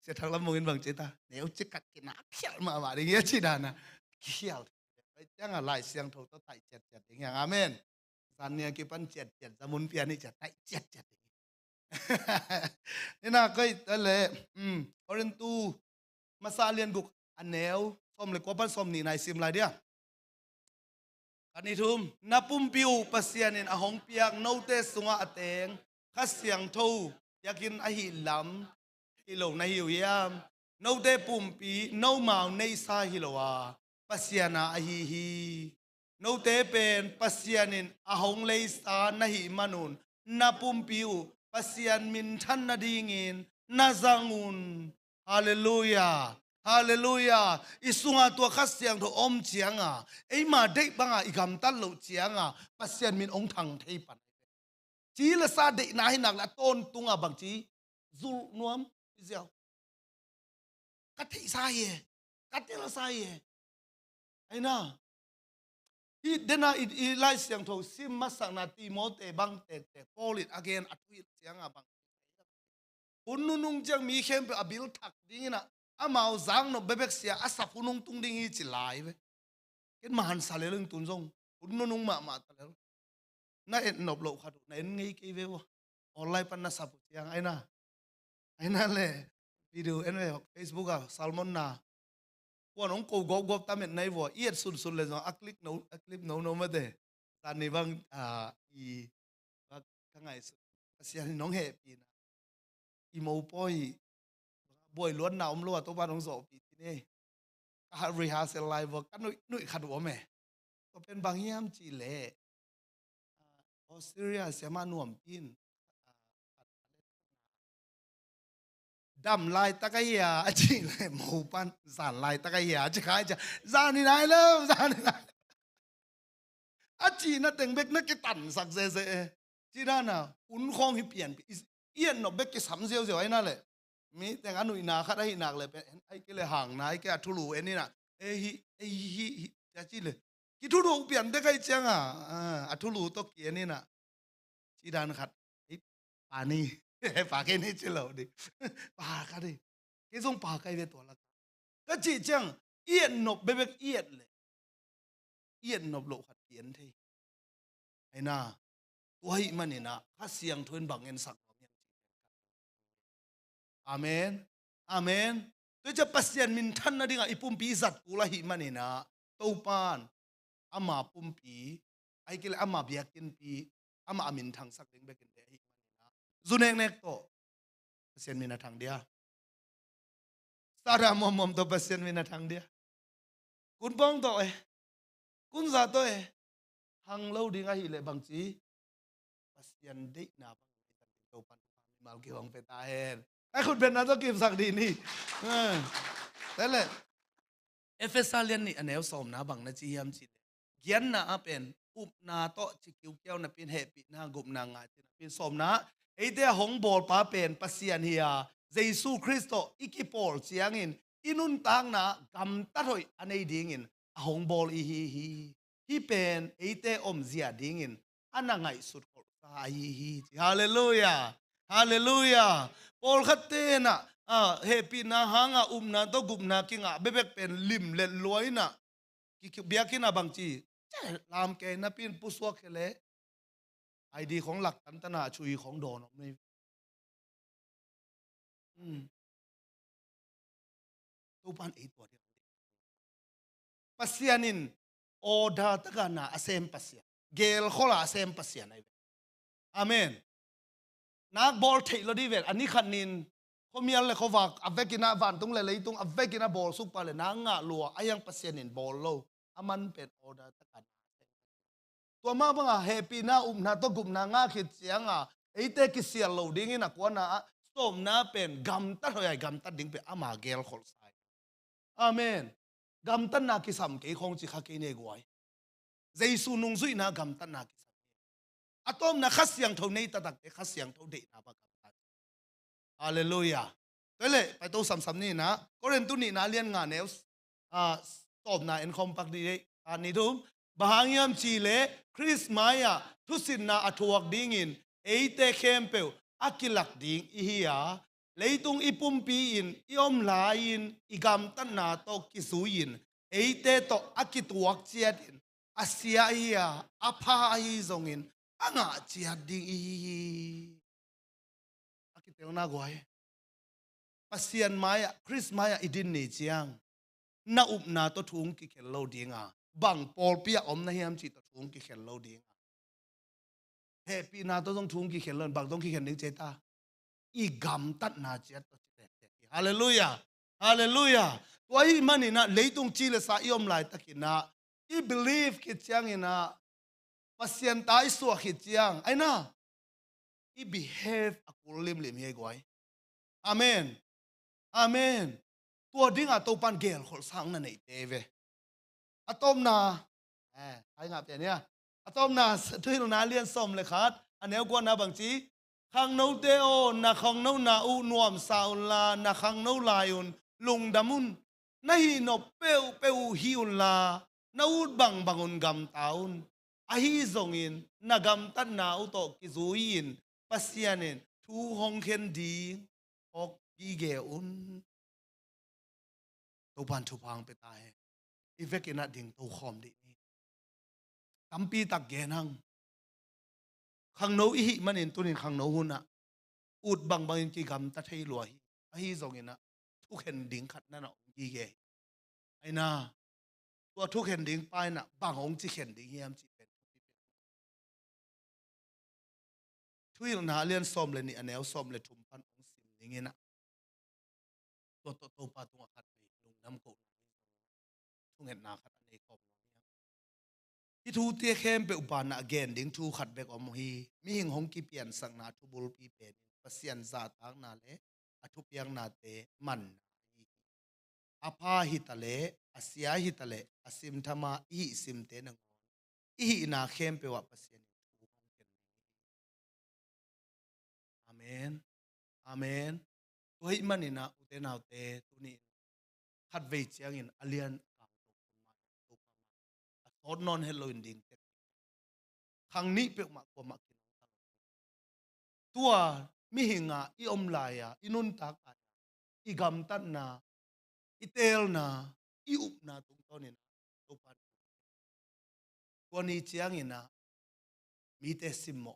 เสียทางละมุนบางจิตาเดี๋ยวจะกัดกินน้ำเขียวมาว่าอย่างเงี้ยชิดานะเขียวยังอะไรเสียงถูกต้องไต่เจ็ดอย่างเงี้ยอาเมนสันเนี่ยกี่ปันเจ็ดสมุนเปียนี่จะไต่เจ็ดนี่นะก็เลยเพราะฉะนั้นตูมาซาเลียนกุกอันแนวส้มเลยกว่าปันส้มนี่นายซิมไรเดียอันนี้ทุ่มนับปุ่มปิวปัสยานินอาหงเปียกโนเตสุงอาเตงข้าเสียงทูอยากกินอาหิลำฮิโลในหิวยามโนเตปุ่มปีโนมาวในซาฮิโลวาปัสยานาอาหิฮีโนเตเป็นปัสยานินอาหงเลยซานาหิมานุนนับปุ่มปิวปัสยานมินทันนาดีงินนาจังุนฮาเลลูยาฮาเลลูยาอิสุงาตัวข้าเสียงถูอมเจียงอ่ะไอ้มาได้บังอ่ะอีกำตันเหลวเจียงอ่ะปัสยานมินองทังเทปันจีละซาเดนาให้หนักละต้นตุงอ่ะบางจีซูนวมพิเศษกัดที่สายกัดที่ละสายไอ้น่ะที่เดน่าอีไลเสียงถูซิมมาสังนาทีโมเตบังเตโพลิตอเกนอัตวิเสียงอ่ะบังอุนนุ่งจังมีเข้มไปอบิลทักดิ้งนะอามาเอาจังโนเบเบกเสียอาศักอุนุ่งตุงดิ้งอีจิลายเว้ยเห็นมาหันสาเลเรื่องตุนซงอุนนุ่งมาตะเลน่าเอ็นนบโลขัดน่าเอ็นไงกี่เว้ยออนไลน์ปันน่าสับเสียงไอ้น่ะเลยวิดีโอเอ็นเว้ยเฟซบุ๊กอ่ะซัลมอนน่ะว่าน้องกูกบตามเอ็นในวัวเอียดสุดเลยจ้ะอัคลิปโนมาเดตอนนี้บางอีว่าข้างไงเสียงน้องเฮปีนะอีโมปอยบ่อยล้วนหนาวล้วนตัวบ้านของสอบปีที่นี่การรีฮาร์เซลไลฟ์ว่ากันนุ่ยขัดหัวแม่ก็เป็นบางยามจีเล่ออสเตรเลียเสียมาหน่วมปีนดำลายตะกี้ยาจริงเลยหมูปันสารลายตะกี้ยาจะขายจะจานี่นายเริ่มจานี่นายอาจีน่ะแต่งเบกนักกิตันสักเซ่จีน่าน่ะอุ่นคองให้เปลี่ยนเอียนนบเบกกิสามเซียวไอ้นั่นแหละมีแต่งอันนุ่ยนาคัดให้หนักเลยเป็นไอ้กิเลห่างนะไอ้แกทุลูเอ็นนี่น่ะเอ้ฮิจะจีเลยกิทุลูเปลี่ยนได้ใครจังอ่ะทุลูตกเกียนี่น่ะจีดานขัดป่านี่ป่าแค่นี้เฉลาดิป่ากันดิแค่ส่งป่าใครไปตัวละก็จีจังเอียนนบเบกเอียนเลยเอียนนบโลขัดเกียนที่ไอ้น่าตัวให้มันนี่นะข้าเสียงทวนบังเงินสักอาเมนอาเมนตัวจะปัสยันมินทันนะดิ่งไอ้ปุ่มปีสัตกูละหิมันนี่นะตัวปานอามาปุ่มปีไอ้กิเลอามาเบียกินปีอามาอามินทางสักเด้งเบกินเดหิมันนี่นะจุนเองเนกโตปัสยันมินทางเดียสารามอมตัวปัสยันมินทางเดียคุณป้องตัวคุณซาตัวหางเล่าดิ่งไอ้หิเลบางจีปัสยันเด็กนาบังเงินตัวปันมาเกี่ยวกับเปตาเฮนไอ้คุณเป็นนักกิมสักดีนี่แต่เลยเอฟเอสาเลียนนี่อันเอลสอมนะบังนะจียมจีเกียนนะเป็นอุปนาโตจิกิวเกียวนะเป็นเฮปินะกุมนางาจินะเป็นสอมนะไอเดียหงบอลป้าเป็นปัสยันเฮียเยซูคริสต์อิกิปอลเสียงินอินุนตังนะกำตัดหอยอันไอดิ่งินหงบอลฮีเป็นไอเดียอมเสียดิ่งินอันนั้นไงสุดคนตายฮีฮาเลลูยาฮาเลลูยาพอลขัดเตนะเฮปีนะหางนะตัวกุมนะกิงเบบเป็นลิมเล่นลอยนะกิเบียกินะบางจีลามแกนะปีนผู้สวกเคเลไอดีของหลักกันตนาชุยของโดนไม่ตัวปันอีตัวเดียวปัสยานินโอดาตะกันนะอาเซมปัสยาเกลข้อละอาเซมปัสยาไนเวอาเมนนักบอลเทลดีเวอันนี้ขันนินเขามีอะไรเขาฝากอัฟเวกินาวันตรงเลยตรงอัฟเวกินาบอลสุกไปเลยนางะลัวไอ้ยังปัสยานินบอลโลอามันเป็นออดาตะกันตัวมาบังเฮปีนานาตัวกุมนางะคิดเสียงไอ้เตกิเสียโลดิ้งนะกว่านะส้มนะเป็นกำตัดหอยกำตัดดิ้งเป็นอามาเกลขอลไซอาเมนกำตัดนักกิสัมเกยคงจิขักเกเนกวยเจสุนุงซุยนะกำตัดนักกิสัมอะตอมนะขัดเสียงเท่านี้ตัดแต่ขัดเสียงเท่าเด็กนะบักกันฮาเลลูยาตัวเลยไปตัวซ้ำๆนี่นะก็เรียนตัวนี้นะเรียนงานแนวต stop na en khom pak di ani dum bahangiam chi le Chris Maya thusin na athuak dingin eite khempeu akilak ding ihia leitung ipumpi in iom lain igam tan na to kisuin eite to akituak chiat in asia ia apa hi zongin anga chiat ding i akiteu na goi pasian maya Chris Maya idin ni chiang na up na to thung ki khel lo dinga bang pol pia om na hiam chi to thung ki khel lo dinga happy na to jong thung ki khel lon bang dong ki khel ning cheta i gam tat na chiat to hallelujah hallelujah wai mani na leitung chi le sa iom lai takina I believe ki chiang ina pasien tai su ki chiang aina I behave akulim lim he goi amen amen tua ding a to pan gel khol sang na nei teve atom na ai ngap te nia atom na thuil na lian som le khat aneu kwa na bang chi khang nâu te o na khang nâu na u nuam sao la na khang nâu layun lung damun na hi no peu hiun la na ud bang bangun gam taun a hi zongin na gam tan na u to ki zuin pasianen thu hong khen di ok gi ge un to pan thu phang pe tai I vekina ding to khom di ni tampi tak ge nang khang no I hi manin tunin khang no huna ut bang bangin ki gam ta thei loi a hi zongina thu khen ding khat na no gi ge aina tua thu khen ding pai na bang ong chi khen ding hiam chi pen thuil na lian som le ni anel som le thum pan ong sim ding ina to pa tu khat pe lung nam ko thu ngen na khat nei kom I thu tia khem pe upan na again ding thu khat bek om hi mi hing hong ki pian sang na thu bul pi pen pasian za tang na le athu piang na te man apa hitale asia hitale asim thama I sim te nang I na khem pe wa pasian amen amen toi manina utena te tuni khat ve chiang in alian thot non hello ding te khang ni pe ma ko ma tua mi hinga I om la ya inun tak I gam tan na I tel na I up na tung tonin to pan ko ni chiang ina mi te simmo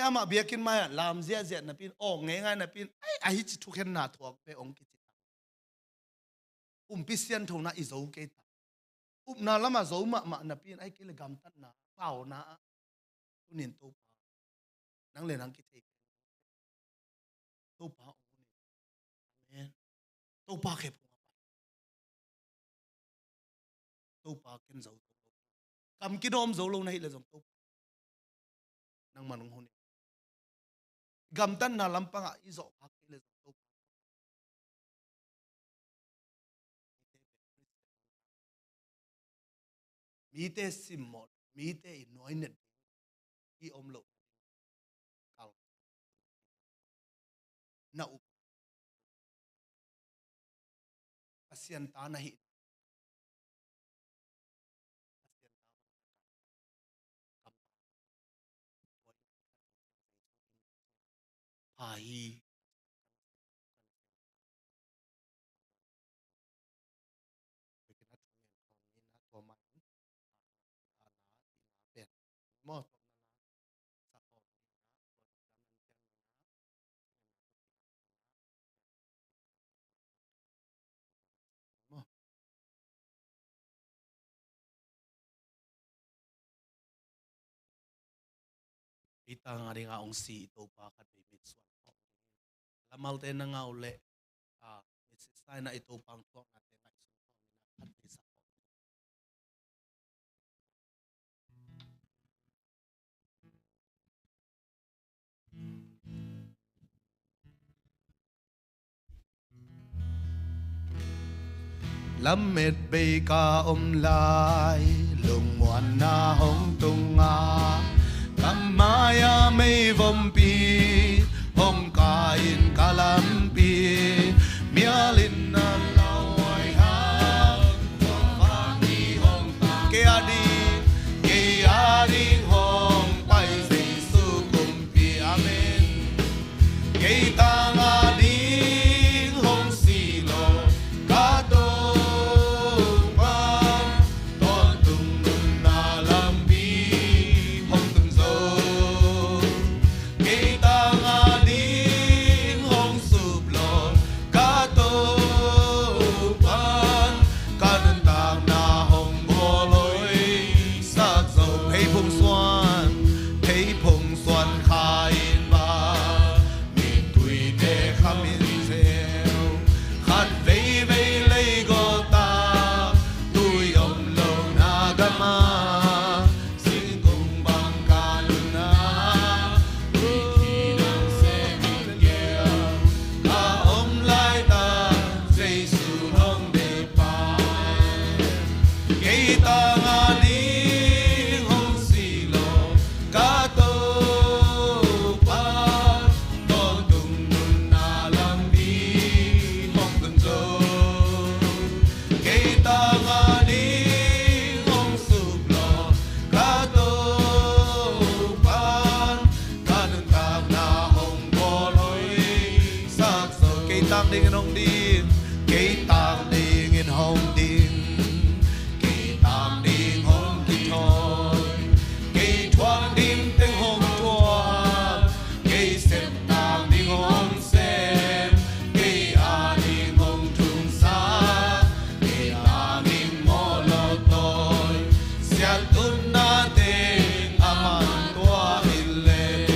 ama biakin ma lam zia zia na pin ong nge nga na pin ai hi chi thu khen na thuak pe ong ki pisian thona I zo ke ta up na lama zo ma na pin ai ke le gam tan na pau na tunin to pa nang le nang ki thei to pa amen to pa ke to pa ken zo kam ki dom zo lo na hi le zong to nang manung honi gam tan na lampanga I zo phak ke le zong to mi te simot mi te anointed I om lo kal na up pasian ta na hi hi mo ita nga ringa ong si ito pa kat may mitsuan lamal tayo na nga uli mitsis tayo na ito pang tuwang natin nga isunod at isa ko lâm mệt bì ca lại lùng muộn na hong tung nga cầm maya mây vòng pi hong ca in ca lam pi mía linh na lao ai cây tang ding in hong ding cây tang ding in hong ding cây tang ding hong ki thôi cây thoáng ding tiếng hong thoáng cây xếp tang ding hong xếp cây a ding hong trung sa cây tang ding mô lo tôi xiang tun na ding aman tua ile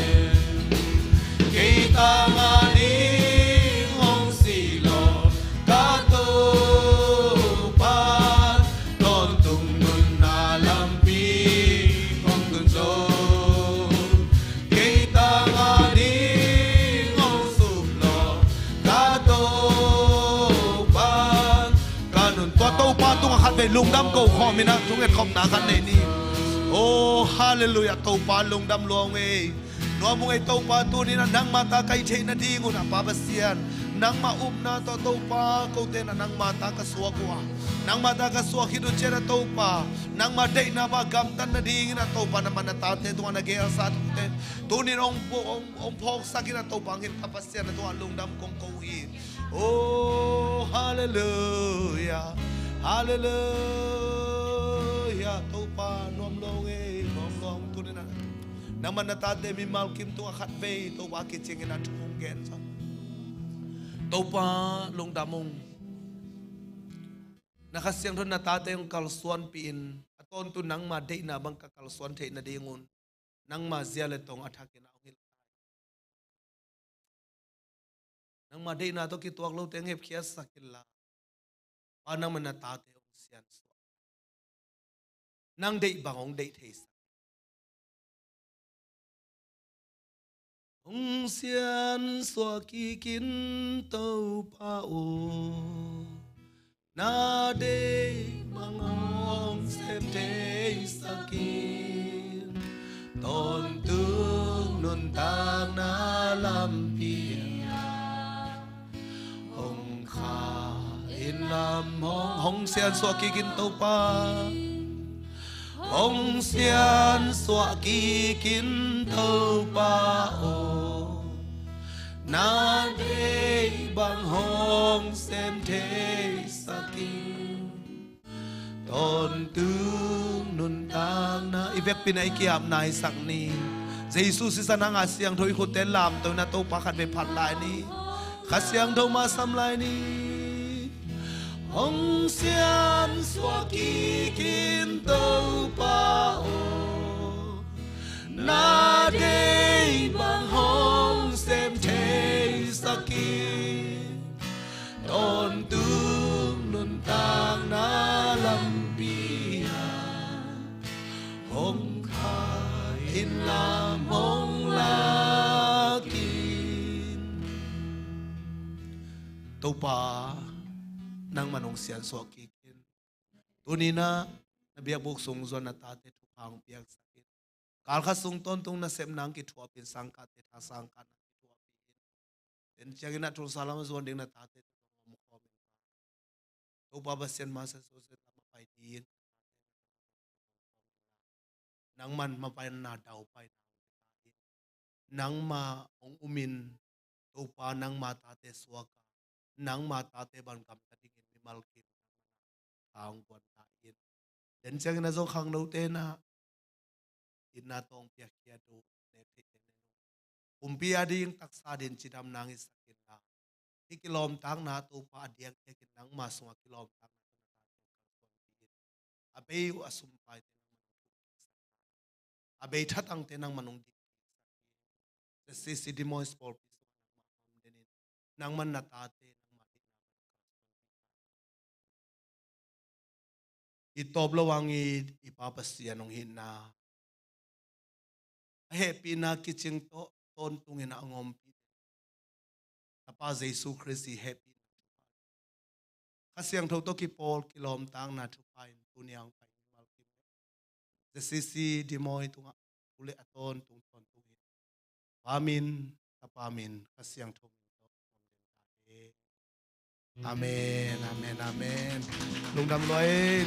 cây tang a ding hong si lo ka tu pan ton tung nun na lam pi hong kun zo cây tang a ding hong sup lo ka tu pan ka nun tua tu pa tung khat ve lung dam ko kho mina tung et khom na kan nei ni oh hallelujah to pa lung dam luang e no mong ai to pa tu ni na nang mata kai the na di ngun pa basian nang ma na to pa ko te na nang mata ka suwa ko nang mata ka suwa ki du chera to pa nang ma dei na ba gam tan na di na to pa na man ta te tu na ge sa te tu ni ong phok sa ki na to pa ngin kapasian na tu lung dam kong ko hi oh hallelujah hallelujah to pa nom lo e nom long tu ni na nang man ta te mi mal kim tu khat ve to wa ki ching na thung gen sa to pa lung damong nakasiang ron na tate yung kalsuan piin aton tu nang ma de na bang kakalsuan the na dingun nang ma ziale tong athakin awil nang ma de na to ki tuak lo teng hep khia sakilla pa nang man na tate ong sian so nang de bangong de theis ong sian so ki kin to pa o na de mangong sem te sakin ton tung nun tang na lam pia hong kha in lam hong sian so ki kin to pa hong sian so ki kin to pa o na de bang hong sem te sakin ton tung nun tang na ivek pinai kiam nai sak ni Jesus si sanang asyang thoi khotel lam to na to pa khat ve phat lai ni khasyang do ma sam lai ni hong sian so ki kin to pa o na de bang hong sem te sakin ton tung nun tang na lam pia hong khai in lam hong lakin to pa nang manong sian so kikin tunina nabiak buk sung zon na tate tu pang piak sakin kal kha sung ton tung na sem nang ki thua pin sang ka te tha sang ka na ki thua pin den chagina tul salam zon ding na tate mu khom to pa ba sen ma sa so se ta ma pai din nang man ma pai na dau pai nang ma ong umin to pa nang ma tate suaka nang ma tate ban kam ta ding mi mal kim ang bon ta in den chagina zo khang no te na inna tong pia kia do ne the umpia ding taksa din chidam nang isakin na ikilom tang na to pa diak te kin nang ma sunga kilom tang na abei asum pai te abei thatang te nang manung di the city mo sport nang man na ta te nang ma itop lawangi ipapasian nong hinna happy na kiching to ton tungin angom pi apa Jesus Christ happy kasyang to ki pol kilom tang na thu pain tunyang pai mal ki the sisi dimoy tunga ule aton tung ton tungin pamin kapamin kasyang to amen amen amen lung dam loy